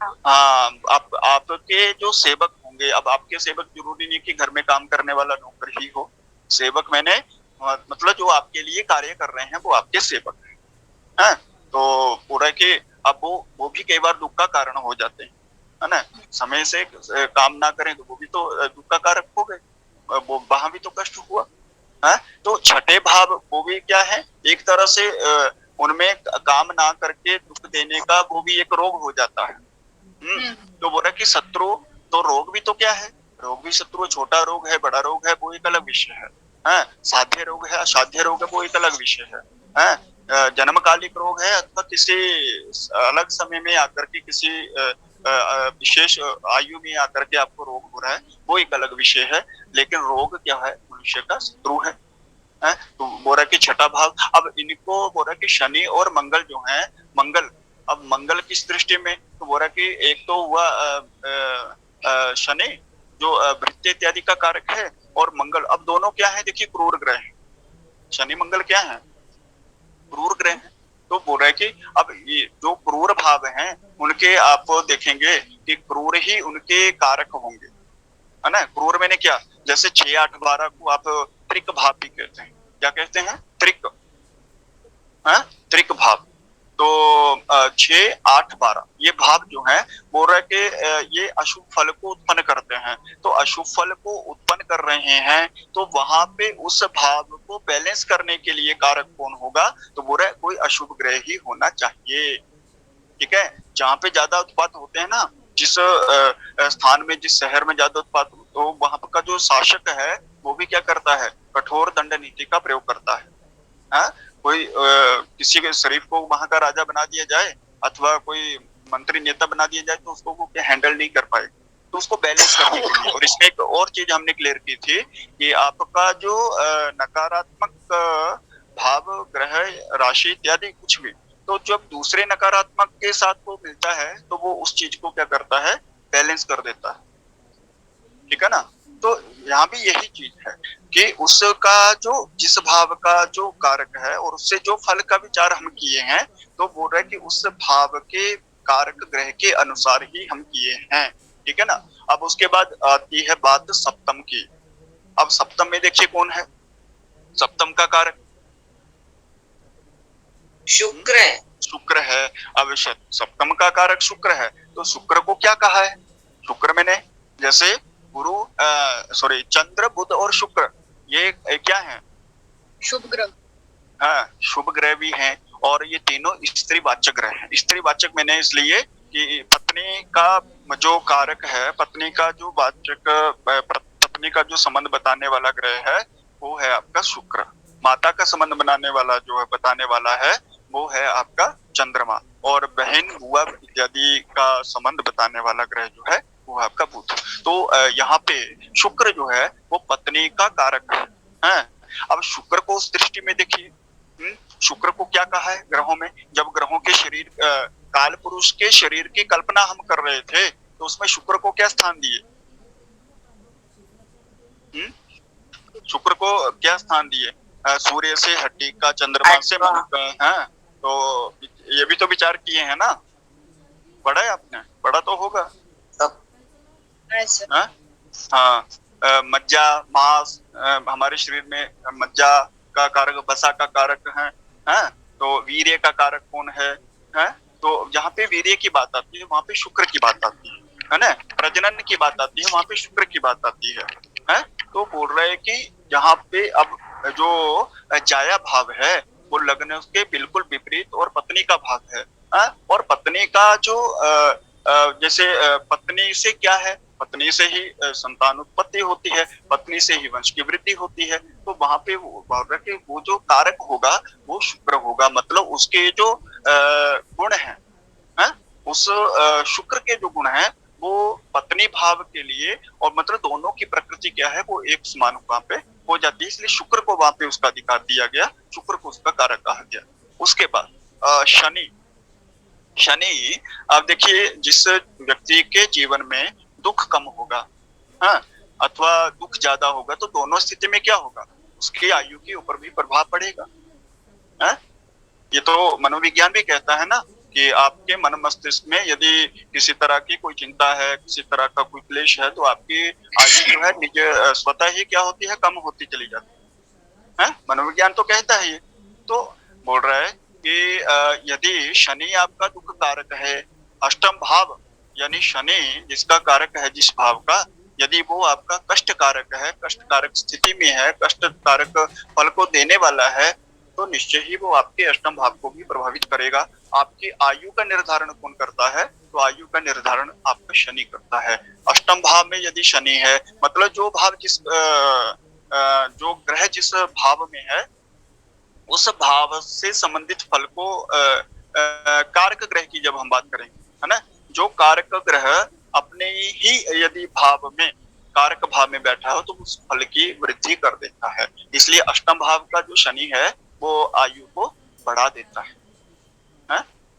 आपके जो सेवक होंगे, अब आपके सेवक जरूरी नहीं कि घर में काम करने वाला नौकर ही हो। सेवक मैंने मतलब जो आपके लिए कार्य कर रहे हैं वो आपके सेवक हैं। तो पूरा कि अब वो भी कई बार दुख का कारण हो जाते हैं, है ना। समय से काम ना करें तो वो भी तो दुख का कारक हो गए, वो वहां भी तो कष्ट हुआ है। तो छठे भाव वो भी क्या है, एक तरह से उनमें काम ना करके दुख देने का वो भी एक रोग हो जाता है। तो बोला कि शत्रु, तो रोग भी तो क्या है, रोग भी शत्रु, छोटा रोग है बड़ा रोग है वो एक अलग विषय है, साध्य रोग है असाध्य रोग है वो एक अलग विषय है, जन्मकालिक रोग है अथवा किसी अलग समय में आकर के किसी विशेष आयु में आकर के आपको रोग हो रहा है वो एक अलग विषय है। लेकिन रोग क्या है, मनुष्य का शत्रु है। तो बोला कि छठा भाव, अब इनको बोला कि शनि और मंगल जो है, मंगल, अब मंगल किस दृष्टि में, तो बोला कि एक तो हुआ शनि जो भृत्य इत्यादि का कारक है, और मंगल, अब दोनों क्या है देखिए, क्रूर ग्रह है। शनि मंगल क्या है, क्रूर ग्रह है। तो बोल रहे कि अब ये जो क्रूर भाव हैं उनके आप देखेंगे कि क्रूर ही उनके कारक होंगे, है ना। क्रूर मैंने क्या, जैसे 6, 8, 12 को आप त्रिक भाव भी कहते हैं। क्या कहते हैं? त्रिक, त्रिक भाव। तो 6, 8, 12 ये भाव जो है बोल रहे कि ये अशुभ फल को उत्पन्न करते हैं। तो अशुभ फल को उत्पन्न कर रहे हैं तो वहां पे उस भाव को बैलेंस करने के लिए कारक कौन होगा, तो बोल रहा है कोई अशुभ ग्रह ही होना चाहिए। ठीक है, जहाँ पे ज्यादा उत्पात होते हैं ना, जिस स्थान में, जिस शहर में ज्यादा उत्पात, तो वहां का जो शासक है वो भी क्या करता है, कठोर दंड नीति का प्रयोग करता है। हाँ? कोई किसी के शरीफ को वहां का राजा बना दिया जाए अथवा कोई मंत्री नेता बना दिया जाए तो उसको वो क्या हैंडल नहीं कर पाए, तो उसको बैलेंस करने के लिए। और इसमें एक और चीज हमने क्लियर की थी कि आपका जो नकारात्मक भाव, ग्रह, राशि इत्यादि कुछ भी, तो जब दूसरे नकारात्मक के साथ वो मिलता है तो वो उस चीज को क्या करता है, बैलेंस कर देता है। ठीक है ना, तो यहाँ भी यही चीज है कि उसका जो, जिस भाव का जो कारक है और उससे जो फल का विचार हम किए हैं, तो बोल रहे हैं कि उस भाव के कारक ग्रह के अनुसार ही हम किए हैं। ठीक है ना, अब उसके बाद आती है बात सप्तम की। अब सप्तम में देखिए कौन है, सप्तम का कारक शुक्र है। शुक्र है। अब सप्तम का कारक शुक्र है, तो शुक्र को क्या कहा है, शुक्र मैंने जैसे गुरु चंद्र, बुध और शुक्र, ये क्या है, शुभ ग्रह। हाँ, शुभ ग्रह भी हैं और ये तीनों स्त्रीवाचक ग्रह हैं। स्त्रीवाचक मैंने इसलिए कि पत्नी का जो कारक है, पत्नी का जो वाचक, पत्नी का जो संबंध बताने वाला ग्रह है वो है आपका शुक्र। माता का संबंध बनाने वाला जो है, बताने वाला है, वो है आपका चंद्रमा। और बहन, बुआ इत्यादि का संबंध बताने वाला ग्रह जो है वो है आपका बुध। तो यहाँ पे शुक्र जो है वो पत्नी का कारक है। अब शुक्र को उस दृष्टि में देखिए, शुक्र को क्या कहा है ग्रहों में, जब ग्रहों के शरीर, काल पुरुष के शरीर की कल्पना हम कर रहे थे तो उसमें शुक्र को क्या स्थान दिए, शुक्र को क्या स्थान दिए, सूर्य से हड्डी का, चंद्रमा से मन का। हाँ, तो ये भी तो विचार किए हैं ना, पढ़ा है आपने, पढ़ा तो होगा। हाँ, मज्जा, मांस, हमारे शरीर में मज्जा का कारक, बसा का कारक है। हाँ, तो वीर्य का कारक कौन है, हाँ? तो जहाँ पे वीर्य की बात आती है वहां पे शुक्र की बात आती है ना, प्रजनन की बात आती है वहां पे शुक्र की बात आती है। तो बोल रहे हैं कि यहाँ पे अब जो जाया भाव है वो लग्न उसके बिल्कुल विपरीत और पत्नी का भाग है। और पत्नी का जो जैसे पत्नी से क्या है, पत्नी से ही संतान उत्पत्ति होती है, पत्नी से ही वंश की वृद्धि होती है। तो वहां पे वो जो कारक होगा वो शुक्र होगा, मतलब उसके जो गुण हैं, उस शुक्र के जो गुण हैं वो पत्नी भाव के लिए, और मतलब दोनों की प्रकृति क्या है वो एक समान वहां पे हो जाती है, इसलिए शुक्र को वहां पे उसका अधिकार दिया गया, शुक्र को उसका कारक कहा गया। उसके बाद शनि, शनि अब देखिए, जिस व्यक्ति के जीवन में दुख कम होगा, हाँ, अथवा दुख ज्यादा होगा, तो दोनों स्थिति में क्या होगा, उसकी आयु के ऊपर भी प्रभाव पड़ेगा। हाँ? ये तो मनोविज्ञान भी कहता है ना कि आपके मन मस्तिष्क में यदि किसी तरह की कोई चिंता है, किसी तरह का कोई क्लेश है, तो आपकी आयु जो है निज स्वतः ही क्या होती है, कम होती चली जाती है। मनोविज्ञान तो कहता है ये। तो बोल रहा है कि यदि शनि आपका दुख कारक है, अष्टम भाव यानी शनि जिसका कारक है, जिस भाव का, यदि वो आपका कष्ट कारक है, कष्ट कारक स्थिति में है, कष्ट कारक फल को देने वाला है, तो निश्चय ही वो आपके अष्टम भाव को भी प्रभावित करेगा। आपकी आयु का निर्धारण कौन करता है, तो आयु का निर्धारण आपका शनि करता है। अष्टम भाव में यदि शनि है, मतलब जो भाव जो ग्रह जिस भाव में है उस भाव से संबंधित फल को कारक ग्रह की जब हम बात करेंगे, है ना, जो कारक ग्रह अपने ही यदि भाव में, कारक भाव में बैठा हो तो उस फल की वृद्धि कर देता है। इसलिए अष्टम भाव का जो शनि है वो आयु को बढ़ा देता है।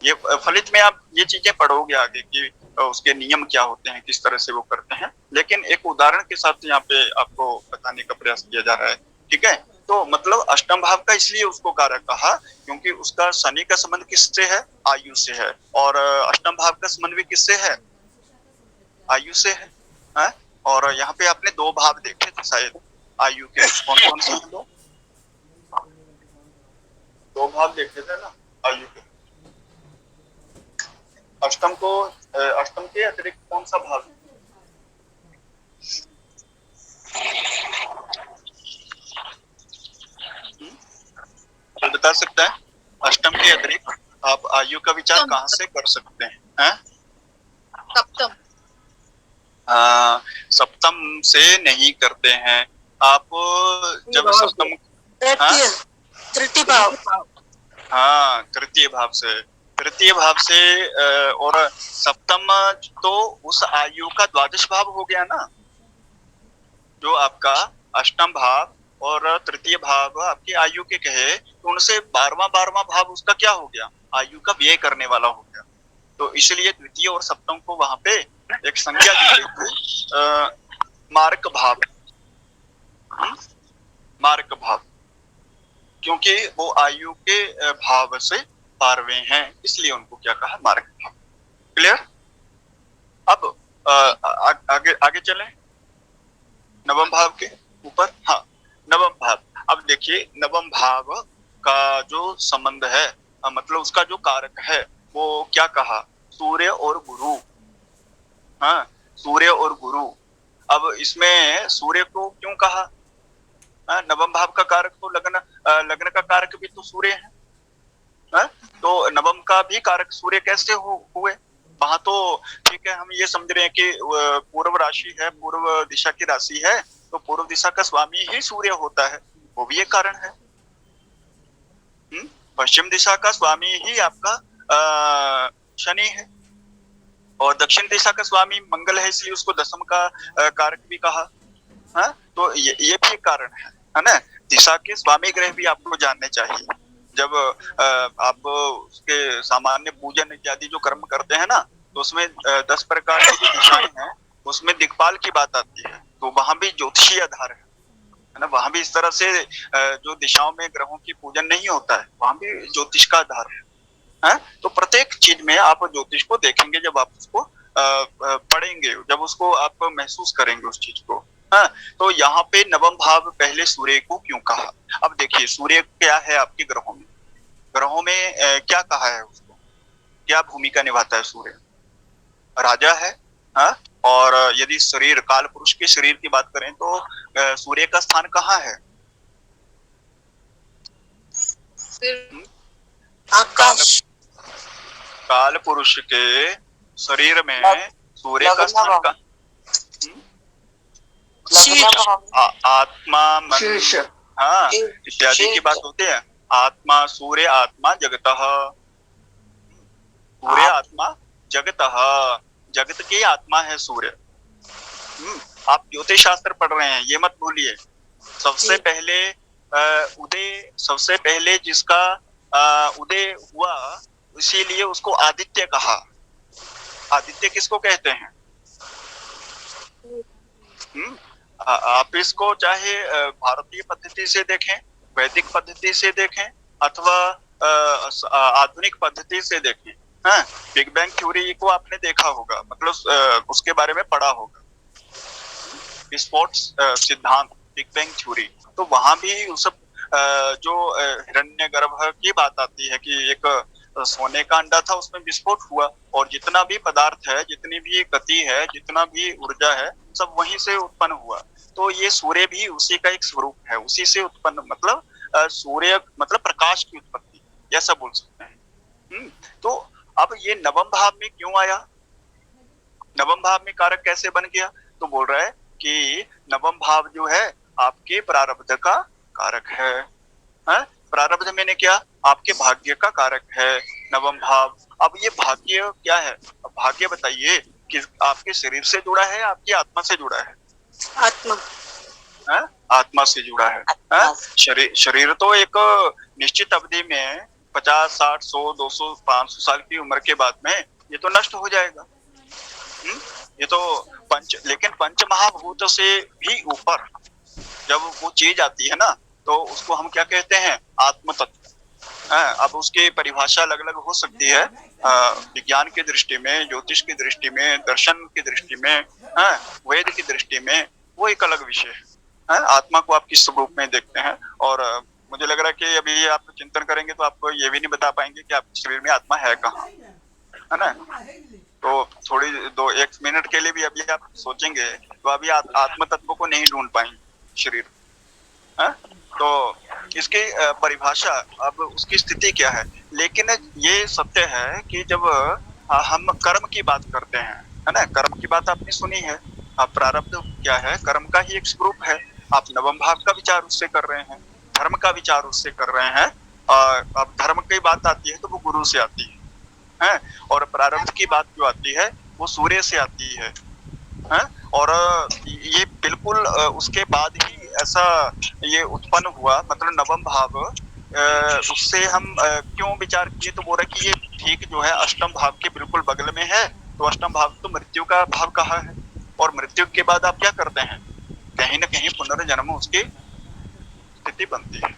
ये फलित में आप ये चीजें पढ़ोगे आगे कि उसके नियम क्या होते हैं, किस तरह से वो करते हैं, लेकिन एक उदाहरण के साथ यहाँ पे आपको बताने का प्रयास किया जा रहा है। ठीक है, तो मतलब अष्टम भाव का इसलिए उसको कारक कहा क्योंकि उसका शनि का संबंध किससे है, आयु से है, और अष्टम भाव का संबंध भी किससे है, आयु से है। और यहाँ पे आपने दो भाव देखे थे शायद आयु के, कौन कौन से हैं दो भाव देखे थे ना आयु के। अष्टम को, अष्टम के अतिरिक्त कौन सा भाव, बता सकता है? अष्टम के अतिरिक्त आप आयु का विचार सप्तम। कहाँ से कर सकते हैं? सप्तम। सप्तम से नहीं करते हैं आप। जब सप्तम, तृतीय तृतीय भाव। हाँ, तृतीय भाव से, तृतीय भाव से और सप्तम तो उस आयु का द्वादश भाव हो गया ना। जो आपका अष्टम भाव और तृतीय भाव आपकी आयु के कहे, तो उनसे 12वां भाव उसका क्या हो गया? आयु का व्यय करने वाला हो गया। तो इसलिए द्वितीय और सप्तम को वहां पे एक संज्ञा दी गई थी, मार्क भाव। मार्क भाव, क्योंकि वो आयु के भाव से पारवे हैं, इसलिए उनको क्या कहा? मार्क भाव। क्लियर? अब आगे चलें नवम भाव के ऊपर। हाँ, नवम भाव। अब देखिए नवम भाव का जो संबंध है, मतलब उसका जो कारक है, वो क्या कहा? सूर्य और गुरु। हाँ, सूर्य और गुरु। अब इसमें सूर्य को क्यों कहा? नवम भाव का कारक तो लग्न, लग्न का कारक भी तो सूर्य है। तो नवम का भी कारक सूर्य कैसे हुए? वहां तो ठीक है, हम ये समझ रहे हैं कि पूर्व राशि है, पूर्व दिशा की राशि है, तो पूर्व दिशा का स्वामी ही सूर्य होता है, वो भी एक कारण है। पश्चिम दिशा का स्वामी ही आपका शनि है, और दक्षिण दिशा का स्वामी मंगल है, इसलिए उसको दशम का कारक भी कहा। तो ये भी एक कारण है ना। दिशा के स्वामी ग्रह भी आपको जानने चाहिए। जब आप उसके सामान्य पूजन इत्यादि जो कर्म करते हैं ना, तो उसमें 10 प्रकार की जो दिशाएं हैं, उसमें दिक्पाल की बात आती है, तो वहां भी ज्योतिषीय आधार है ना। वहां भी इस तरह से जो दिशाओं में ग्रहों की पूजन नहीं होता है, वहां भी ज्योतिष का आधार है। तो प्रत्येक चीज में आप ज्योतिष को देखेंगे, जब आप उसको पढ़ेंगे, जब उसको आप महसूस करेंगे उस चीज को। तो यहाँ पे नवम भाव पहले सूर्य को क्यों कहा? अब देखिए सूर्य क्या है आपके ग्रहों में? ग्रहों में क्या कहा है उसको? क्या भूमिका निभाता है सूर्य? राजा है। और यदि शरीर, काल पुरुष के शरीर की बात करें तो सूर्य का स्थान कहाँ है? आकाश। काल पुरुष के शरीर में सूर्य का स्थान का आत्मा, मन, हाँ, इत्यादि की बात होती है। आत्मा, सूर्य आत्मा जगतः, सूर्य आत्मा जगतः, जगत की आत्मा है सूर्य। आप ज्योतिष शास्त्र पढ़ रहे हैं, ये मत भूलिए। सबसे पहले उदय, सबसे पहले जिसका उदय हुआ, इसीलिए उसको आदित्य कहा। आदित्य किसको कहते हैं? आप इसको चाहे भारतीय पद्धति से देखें, वैदिक पद्धति से देखें, अथवा आधुनिक पद्धति से देखें। बिग बैंग थ्योरी को आपने देखा होगा, मतलब उसके बारे में पढ़ा होगा, विस्फोट सिद्धांत, बिग बैंग थ्योरी। तो वहां भी उस जो हिरण्यगर्भ की बात आती है कि एक सोने का अंडा था, उसमें विस्फोट हुआ, और जितना भी पदार्थ है, जितनी भी गति है, जितना भी ऊर्जा है, सब वहीं से उत्पन्न हुआ। तो ये सूर्य भी उसी का एक स्वरूप है, उसी से उत्पन्न, मतलब सूर्य मतलब प्रकाश की उत्पत्ति, ऐसा बोल सकते हैं। तो अब ये नवम भाव में क्यों आया? नवम भाव में कारक कैसे बन गया? तो बोल रहा है कि नवम भाव जो है आपके प्रारब्ध का कारक है। प्रारब्ध मैंने क्या? आपके भाग्य का कारक है नवम भाव। अब ये भाग्य क्या है? अब भाग्य बताइए कि आपके शरीर से जुड़ा है, आपकी आत्मा से जुड़ा है? आत्मा। आत्मा से जुड़ा है। शरीर तो एक निश्चित अवधि में 50, 60, 100, 200, 500 साल की उम्र के बाद में ये तो नष्ट हो जाएगा। ये तो लेकिन पंच महाभूत से भी ऊपर जब वो चीज आती है ना, तो उसको हम क्या कहते हैं? आत्म तत्व। अब उसकी परिभाषा अलग अलग हो सकती है, विज्ञान की दृष्टि में, ज्योतिष की दृष्टि में, दर्शन की दृष्टि में, वेद की दृष्टि में, वो एक अलग विषय है। आत्मा को आप किस स्वरूप में देखते हैं? और मुझे लग रहा है कि अभी आप चिंतन करेंगे तो आपको ये भी नहीं बता पाएंगे कि आपके शरीर में आत्मा है कहाँ, है ना। तो थोड़ी 1 मिनट के लिए भी अभी आप सोचेंगे तो अभी आत्म तत्व को नहीं ढूंढ पाएंगे शरीर। है? तो इसकी परिभाषा, अब उसकी स्थिति क्या है? लेकिन ये सत्य है कि जब हम कर्म की बात करते हैं, है ना, कर्म की बात आपने सुनी है। प्रारब्ध क्या है? कर्म का ही एक स्वरूप है। आप नवम भाव का विचार उससे कर रहे हैं, धर्म का विचार उससे कर रहे हैं। अब धर्म की बात आती है तो वो गुरु से आती है, और प्रारब्ध की बात जो आती है वो सूर्य से आती है। और ये बिल्कुल उसके बाद ही ऐसा ये उत्पन्न हुआ, मतलब नवम भाव। उससे हम क्यों विचार किए, तो बोल रहे कि ये ठीक जो है अष्टम भाव के बिल्कुल बगल में है, तो अष्टम भाव तो मृत्यु का भाव कहा है, और मृत्यु के बाद आप क्या करते हैं? कहीं ना कहीं पुनर्जन्म उसकी स्थिति बनती है।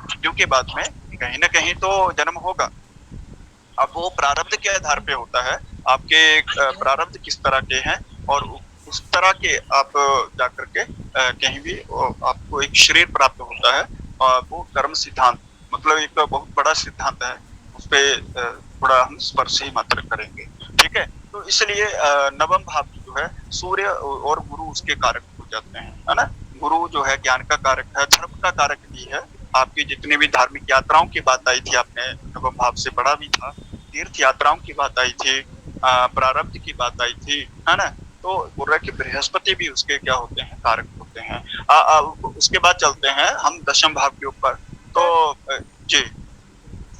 मृत्यु के बाद में कहीं ना कहीं तो जन्म होगा। अब वो प्रारब्ध के आधार पे होता है, आपके प्रारब्ध किस तरह के हैं, और उस तरह के आप जाकर के कहीं भी आपको एक शरीर प्राप्त होता है। वो कर्म सिद्धांत, मतलब एक बहुत बड़ा सिद्धांत है, उस पे थोड़ा हम स्पर्श ही मात्र करेंगे, ठीक है। तो इसलिए नवम भाव जो है सूर्य और गुरु उसके कारक हो जाते हैं, है ना। गुरु जो है ज्ञान का कारक है, धर्म का कारक भी है। आपकी जितनी भी धार्मिक यात्राओं की बात आई थी, आपने नवम भाव से पढ़ा भी था, तीर्थ यात्राओं की बात आई थी, प्रारब्ध की बात आई थी, है ना। तो बोल रहा है कि बृहस्पति भी उसके क्या होते हैं? कारक होते हैं। उसके बाद चलते हैं हम दशम भाव के ऊपर। तो जी,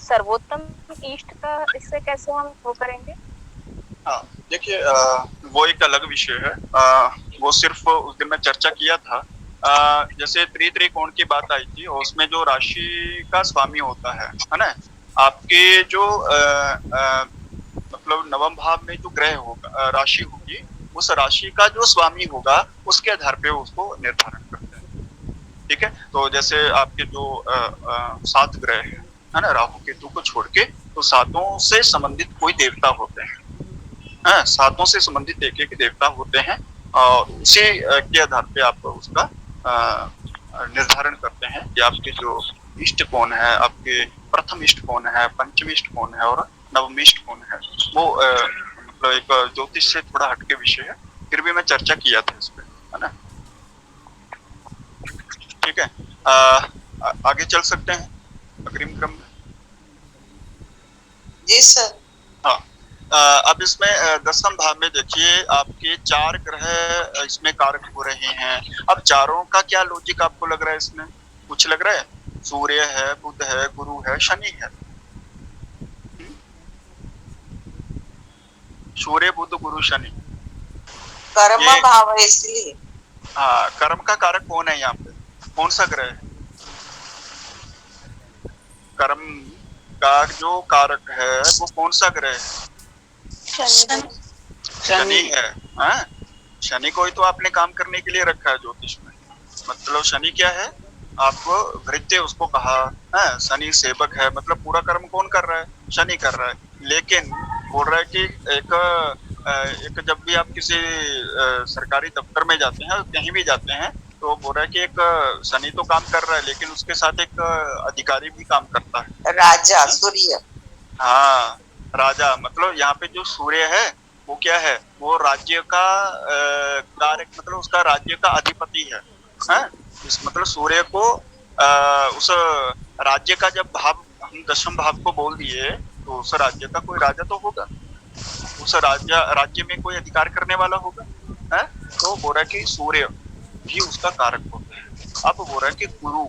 सर्वोत्तम इष्ट का इससे कैसे हम वो करेंगे? हाँ देखिए, वो एक अलग विषय है। वो सिर्फ उस दिन मैं चर्चा किया था। जैसे त्रिकोण की बात आई थी, और उसमें जो राशि का स्वामी होता है ना, आपके जो मतलब नवम भाव में जो ग्रह होगा, राशि होगी, उस राशि का जो स्वामी होगा उसके आधार पे उसको निर्धारण करते हैं, ठीक है। तो जैसे आपके जो 7 ग्रह है ना, राहु केतु को छोड़ के, तो 7 से संबंधित कोई देवता होते हैं, 7 से संबंधित एक एक देवता होते हैं, और उसी के आधार पे आप उसका निर्धारण करते हैं कि आपके जो इष्ट कौन है, आपके प्रथम इष्ट कौन है, पंचम इष्ट कौन है, और नवम इष्ट कौन है। वो मतलब एक ज्योतिष से थोड़ा हटके विषय है, फिर भी मैं चर्चा किया था इस पे, है ना, ठीक है। आगे चल सकते हैं अग्रिम क्रम में। जी सर। हाँ, अब इसमें दसम भाव में देखिए आपके 4 ग्रह इसमें कारक हो रहे हैं। अब चारों का क्या लॉजिक आपको लग रहा है? इसमें कुछ लग रहा है? सूर्य है, बुध है, गुरु है, शनि है। सूर्य, बुध, गुरु, शनि, कर्म भाव है इसलिए। हाँ, कर्म का कारक कौन है यहाँ पे? कौन सा ग्रह है? कर्म का जो कारक है वो कौन सा ग्रह है? शनि है। हाँ, शनि को ही तो आपने काम करने के लिए रखा है ज्योतिष में। मतलब शनि क्या है? आपको भृत्य उसको कहा है, शनि सेवक है, मतलब पूरा कर्म कौन कर रहा है? शनि कर रहा है। लेकिन बोल रहा है कि एक जब भी आप किसी सरकारी दफ्तर में जाते हैं, कहीं भी जाते हैं, तो बोल रहा है कि एक शनि तो काम कर रहा है, लेकिन उसके साथ एक अधिकारी भी काम करता है, राजा सूर्य। हाँ, राजा, मतलब यहाँ पे जो सूर्य है वो क्या है? वो राज्य का कारक, मतलब उसका राज्य का अधिपति है, हैं? इस मतलब सूर्य को उस राज्य का जब भाव हम दशम भाव को बोल दिए, तो उस राज्य का कोई राजा तो होगा, उस राज्य में कोई अधिकार करने वाला होगा, है? तो बोल रहा है कि सूर्य भी उसका कारक होता है। अब बोल रहा है कि गुरु,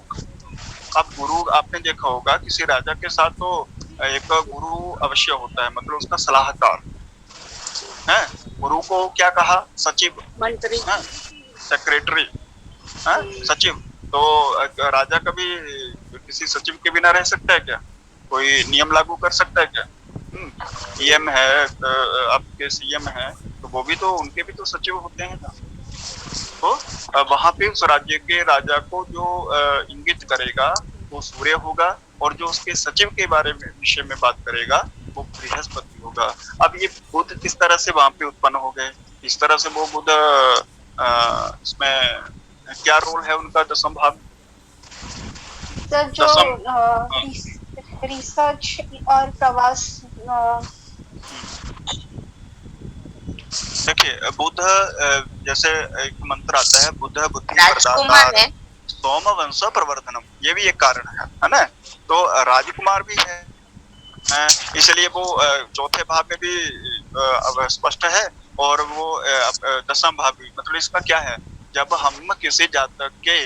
अब गुरु आपने देखा होगा किसी राजा के साथ तो एक गुरु अवश्य होता है, मतलब उसका सलाहकार है। गुरु को क्या कहा? सचिव, मंत्री, सेक्रेटरी, सचिव। तो राजा कभी किसी सचिव के बिना रह सकता है क्या? कोई नियम लागू कर सकता है क्या? पीएम है, आपके सीएम है, तो वो भी तो, उनके भी तो सचिव होते हैं ना। तो वहां पे उस राज्य के राजा को जो इंगित करेगा वो सूर्य होगा, और जो उसके सचिव के बारे में विषय में बात करेगा वो बृहस्पति होगा। अब ये बुध किस तरह से वहां पे उत्पन्न हो गए? इस तरह से वो बुध इसमें क्या रोल है उनका दसम भाव? सर जो रिसर्च और प्रवास, देखिए बुध, जैसे एक मंत्र आता है, बुध बुद्धि राजकुमार प्रदाता है। सोम वंश प्रवर्धनम, ये भी एक कारण है ना। तो राजकुमार भी है, इसलिए वो चौथे भाव में भी अब स्पष्ट है, और वो दसम भाव भी। मतलब इसका क्या है, जब हम किसी जातक के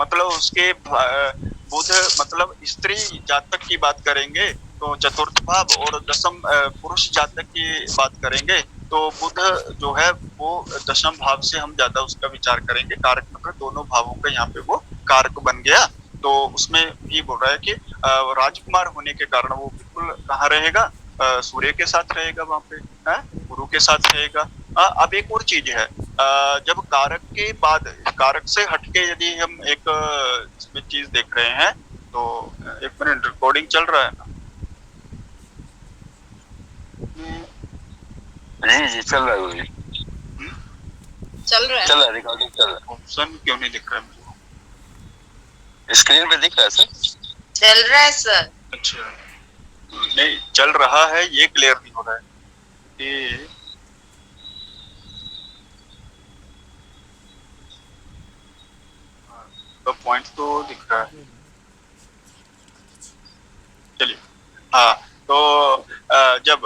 मतलब उसके बुध मतलब स्त्री जातक की बात करेंगे तो चतुर्थ भाव, और दसम पुरुष जातक की बात करेंगे तो बुध जो है वो दशम भाव से हम ज्यादा उसका विचार करेंगे। कारक मतलब दोनों भावों का यहाँ पे वो कारक बन गया। तो उसमें भी बोल रहा है कि राजकुमार होने के कारण वो बिल्कुल कहाँ रहेगा, सूर्य के साथ रहेगा, वहां पे गुरु के साथ रहेगा। अब एक और चीज है, जब कारक के बाद कारक से हटके यदि हम एक इसमें चीज देख रहे हैं तो एक मिनट, रिकॉर्डिंग चल रहा है ना? जी चल रहा है गुरुजी, चल रहा चल रहा है, रिकॉर्डिंग चल रहा है। ऑप्शन क्यों नहीं दिख रहा है मुझे? स्क्रीन पे दिख रहा है सर? चल रहा है सर। अच्छा, नहीं चल रहा है ये क्लियर नहीं हो रहा है कि तो पॉइंट तो दिख रहा है। चलिए, हाँ तो जब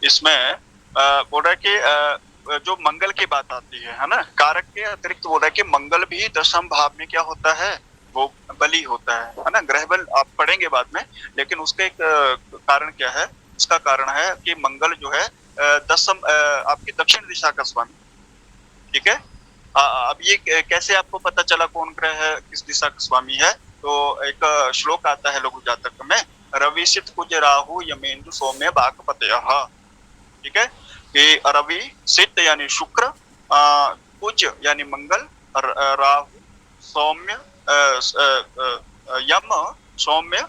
इसमें बोल रहा है कि जो मंगल की बात आती है ना, कारक के अतिरिक्त बोल रहा है कि मंगल भी दशम भाव में क्या होता है, वो बली होता है ना। ग्रह बल आप पढ़ेंगे बाद में, लेकिन उसका एक कारण क्या है, उसका कारण है कि मंगल जो है दशम आपकी दक्षिण दिशा का स्वामी, ठीक है। अब ये कैसे आपको पता चला कौन ग्रह है किस दिशा का स्वामी है, तो एक श्लोक आता है लघु जातक में, रविशित कुज राहु यमेंदु सौम्य बाकपतयः, ठीक है। कि रवि सित यानी शुक्र, कुज यानी मंगल, राहु सौम्य यम सौम्य,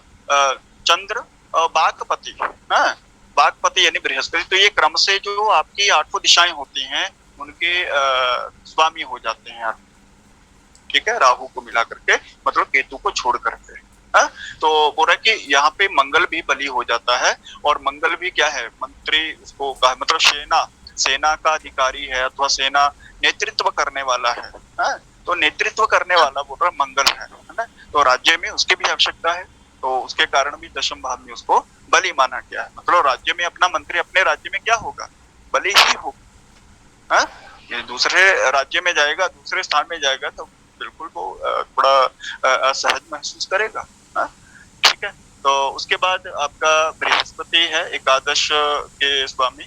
चंद्र बाकपति, बाकपति यानी बृहस्पति। तो ये क्रम से जो आपकी आठों दिशाएं होती हैं उनके स्वामी हो जाते हैं, ठीक है, राहु को मिला करके, मतलब केतु को छोड़ करके। तो बोल रहा है कि यहाँ पे मंगल भी बली हो जाता है, और मंगल भी क्या है, मंत्री उसको कहा, मतलब सेना का अधिकारी है, अथवा सेना नेतृत्व करने वाला है, तो नेतृत्व करने वाला बोल रहा मंगल है ना। तो राज्य में उसकी भी आवश्यकता है, तो उसके कारण भी दशम भाव में उसको बली माना गया है। मतलब राज्य में अपना मंत्री अपने राज्य में क्या होगा, बली ही होगा। ये दूसरे राज्य में जाएगा, दूसरे स्थान में जाएगा, तो बिल्कुल वो थोड़ा असहज महसूस करेगा, ठीक है। तो उसके बाद आपका बृहस्पति है, एकादश के स्वामी,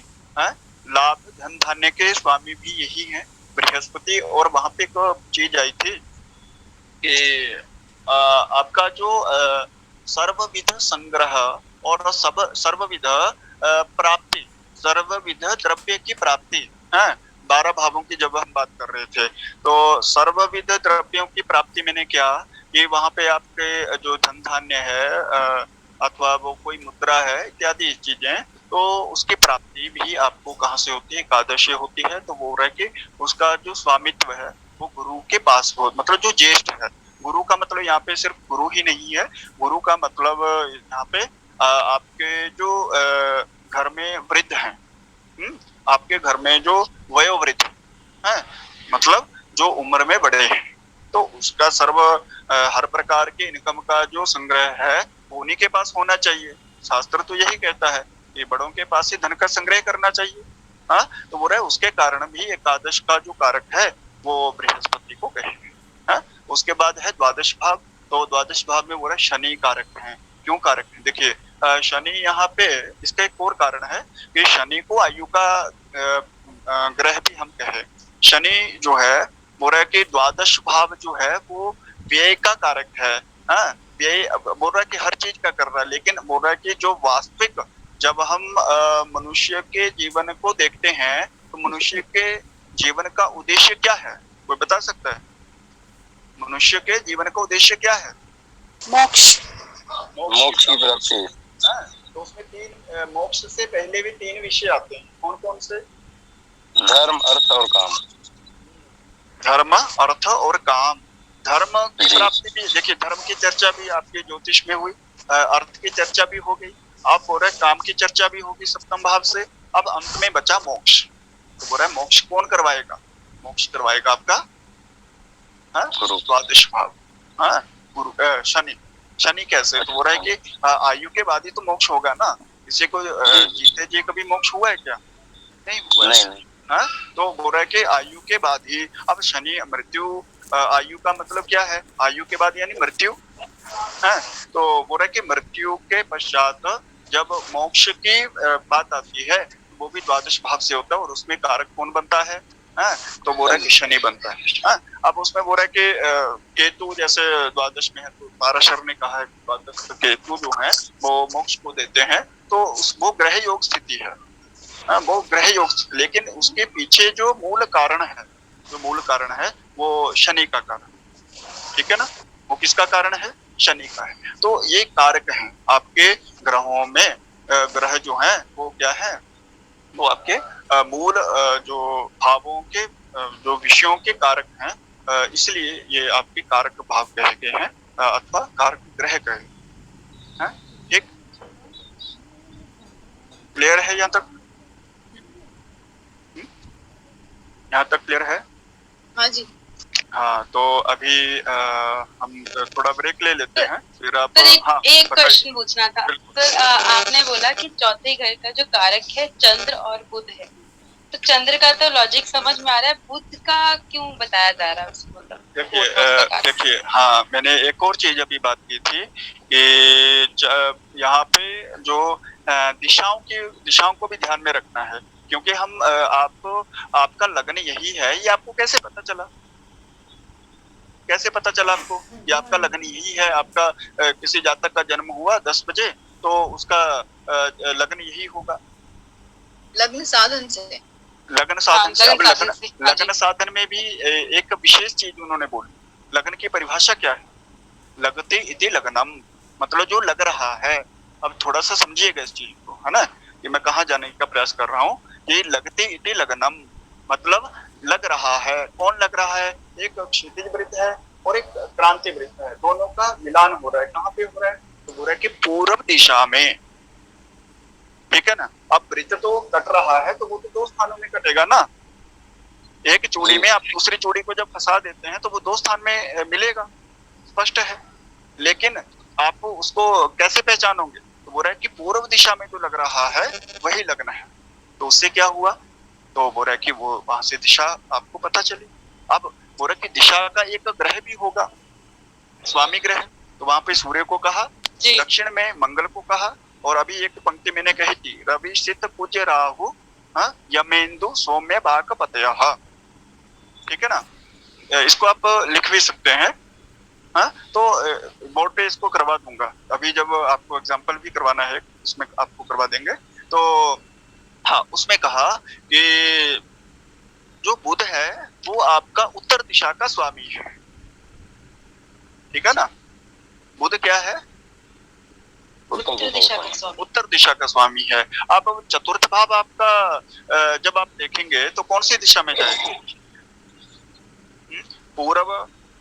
लाभ धन धान्य के स्वामी भी यही है बृहस्पति। और वहां पे एक चीज आई थी कि आपका जो सर्वविध संग्रह और सर्वविध प्राप्ति, सर्वविध द्रव्य की प्राप्ति, 12 भावों की जब हम बात कर रहे थे, तो सर्वविध द्रव्यों की प्राप्ति मैंने क्या, कि वहां पे आपके जो धन धान्य है अथवा वो कोई मुद्रा है इत्यादि चीजें, तो उसकी प्राप्ति भी आपको कहाँ से होती है, एकादश से होती है। तो वो रह के उसका जो स्वामित्व है वो गुरु के पास हो, मतलब जो ज्येष्ठ है। गुरु का मतलब यहाँ पे सिर्फ गुरु ही नहीं है, गुरु का मतलब यहाँ पे आपके जो घर में वृद्ध हैं, आपके घर में जो वयोवृद्ध है, मतलब जो उम्र में बड़े हैं, तो उसका हर प्रकार के इनकम का जो संग्रह है उन्हीं के पास होना चाहिए। शास्त्र तो यही कहता है कि बड़ों के पास ही धन का संग्रह करना चाहिए। तो वो रहे, उसके कारण भी एकादश का जो कारक है वो बृहस्पति को कहेंगे। उसके बाद है द्वादश भाव, तो द्वादश भाव में वो रहे शनि कारक है। क्यों कारक है, देखिए शनि यहाँ पे इसका एक और कारण है कि शनि को आयु का ग्रह भी हम कहें। शनि जो है बोल रहा है कि द्वादश भाव जो है वो व्यय का कारक है। व्यय बोल रहा है कि हर चीज का कर रहा है, लेकिन बोल रहा है कि जो वास्तविक जब हम मनुष्य के जीवन को देखते हैं तो मनुष्य के जीवन का उद्देश्य क्या है, कोई बता सकता है? मनुष्य के जीवन का उद्देश्य क्या है? मोक्ष। मोक्ष की प्राप्ति। तो उसमें मोक्ष से पहले भी 3 विषय आते हैं, कौन कौन से? धर्म, अर्थ और काम। धर्म, अर्थ और काम। धर्म की प्राप्ति भी, देखिए धर्म की चर्चा भी आपके ज्योतिष में हुई, अर्थ की चर्चा भी हो गई, आप बोल रहे काम की चर्चा भी होगी सप्तम भाव से। अब अंत में बचा मोक्ष, तो बोल रहा है मोक्ष कौन करवाएगा? मोक्ष करवाएगा आपका हाँ गुरु। द्वादश भाव, हाँ गुरु शनि। शनि कैसे, तो हो रहा है कि आयु के बाद ही तो मोक्ष होगा ना, किसी को जीते जी कभी मोक्ष हुआ है क्या? नहीं हुआ है। नहीं। हाँ, तो बोल रहा है कि आयु के बाद ही, अब शनि मृत्यु, आयु का मतलब क्या है, आयु के बाद यानी मृत्यु है। तो बोल रहा है कि मृत्यु के पश्चात जब मोक्ष की बात आती है, वो भी द्वादश भाव से होता है, और उसमें कारक कौन बनता है? हाँ, तो बोल रहा है कि शनि बनता है। हाँ, अब उसमें बोल रहा है कि केतु जैसे द्वादश में है, तो पाराशर ने कहा है द्वादश केतु जो है वो मोक्ष को देते हैं, तो वो ग्रह योग स्थिति है। वो ग्रह योग, लेकिन उसके पीछे जो मूल कारण है, जो मूल कारण है वो शनि का कारण, ठीक है ना, वो किसका कारण है? शनि का है। तो ये कारक हैं आपके ग्रहों में, ग्रह जो हैं वो क्या है, वो आपके मूल जो भावों के जो विषयों के कारक हैं, इसलिए ये आपके कारक भाव कहे गए हैं, अथवा कारक ग्रह कहे हैं। ठीक, क्लियर है यहाँ तक? यहाँ तक क्लियर है? हाँ जी। हाँ, तो अभी हम थोड़ा ब्रेक ले लेते हैं, फिर आप। सर हाँ, एक बताइए। क्वेश्चन पूछना था सर। आपने बोला कि चौथे घर का जो कारक है चंद्र और बुध है, तो चंद्र का तो लॉजिक समझ में आ रहा है, बुध का क्यों बताया जा रहा है उसको? देखिए, हाँ, मैंने एक और चीज अभी बात की थी कि यहाँ पे जो दिशाओं को भी ध्यान में रखना है, क्योंकि हम आपका लग्न यही है, ये आपको कैसे पता चला? कैसे पता चला आपको कि आपका लग्न यही है? आपका किसी जातक का जन्म हुआ 10 बजे, तो उसका लग्न यही होगा। लग्न साधन से, लग्न साधन से। अब हाँ लग्न साधन में भी एक विशेष चीज उन्होंने बोली। लग्न की परिभाषा क्या है? लगते इति लग्नम, मतलब जो लग रहा है। अब थोड़ा सा समझिएगा इस चीज को, है ना, कि मैं कहाँ जाने का प्रयास कर रहा हूँ। कि लगते इति लग्नम मतलब लग रहा है। कौन लग रहा है? एक क्षितिज वृत्त है और एक क्रांति वृत्त है, दोनों का मिलान हो रहा है। कहाँ पे हो रहा है? तो हो रहा है कि पूर्व दिशा में, ठीक है ना। अब वृत्त तो कट रहा है, तो वो तो 2 स्थानों में कटेगा ना। एक चूड़ी में आप दूसरी चूड़ी को जब फंसा देते हैं, तो वो 2 स्थान में मिलेगा, स्पष्ट है। लेकिन आप उसको कैसे पहचानोगे? तो बोल रहा है कि पूर्व दिशा में जो लग रहा है वही लग्न है। तो उससे क्या हुआ? तो बोल रहा है कि वो वहां से दिशा आपको पता चली। अब बोल रहा है कि दिशा का एक ग्रह भी होगा, स्वामी ग्रह, तो वहां पे सूर्य को कहा, दक्षिण में मंगल को कहा, और अभी एक पंक्ति मैंने कही थी, रवि सिद्ध पूज्य राहु यमेंदु सौम्य बाक पतयः, ठीक है ना। इसको आप लिख भी सकते हैं। हाँ, तो बोर्ड पे इसको करवा दूंगा, अभी जब आपको एग्जाम्पल भी करवाना है उसमें आपको करवा देंगे। तो हाँ, उसमें कहा कि जो बुध है वो आपका उत्तर दिशा का स्वामी है, ठीक है ना। बुध क्या है? उत्तर दिशा का स्वामी है। अब चतुर्थ भाव आपका जब आप देखेंगे तो कौन सी दिशा में जाएगा? पूर्व,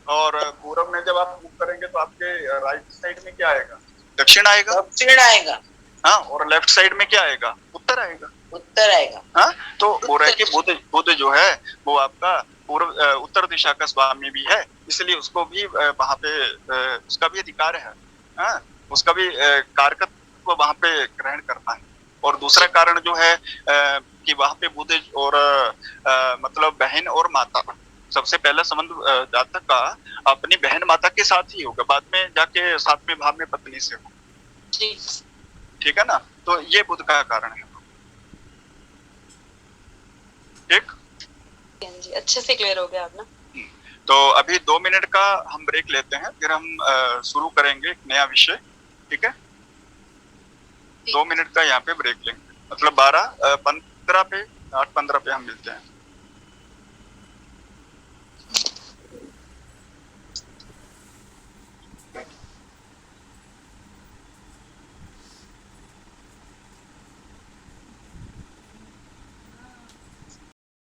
और पूर्व में जब आप मुख करेंगे तो आपके राइट साइड में क्या आएगा? दक्षिण आएगा। दक्षिण आएगा। हाँ, और लेफ्ट साइड में क्या आएगा? उत्तर आएगा। उत्तर आएगा। हाँ, तो बोल रहा है कि बुध जो है वो आपका पूर्व उत्तर दिशा का स्वामी भी है, इसलिए उसको भी वहां पे उसका भी अधिकार है। हाँ, उसका भी कारकत्व को वहां पे ग्रहण करना है। और दूसरा कारण जो है कि वहां पे बुध और मतलब बहन और माता, सबसे पहला संबंध जातक का अपनी बहन माता के साथ ही होगा, बाद में जाके 7वें भाव में पत्नी से होगा, ठीक है ना। तो ये बुध का कारण है। ठीक, अच्छे से क्लियर हो गया आपने। तो अभी 2 मिनट का हम ब्रेक लेते हैं, फिर हम शुरू करेंगे एक नया विषय, ठीक है। 2 मिनट का यहाँ पे ब्रेक लेंगे, मतलब 12:15 पे 8:15 पे हम मिलते हैं।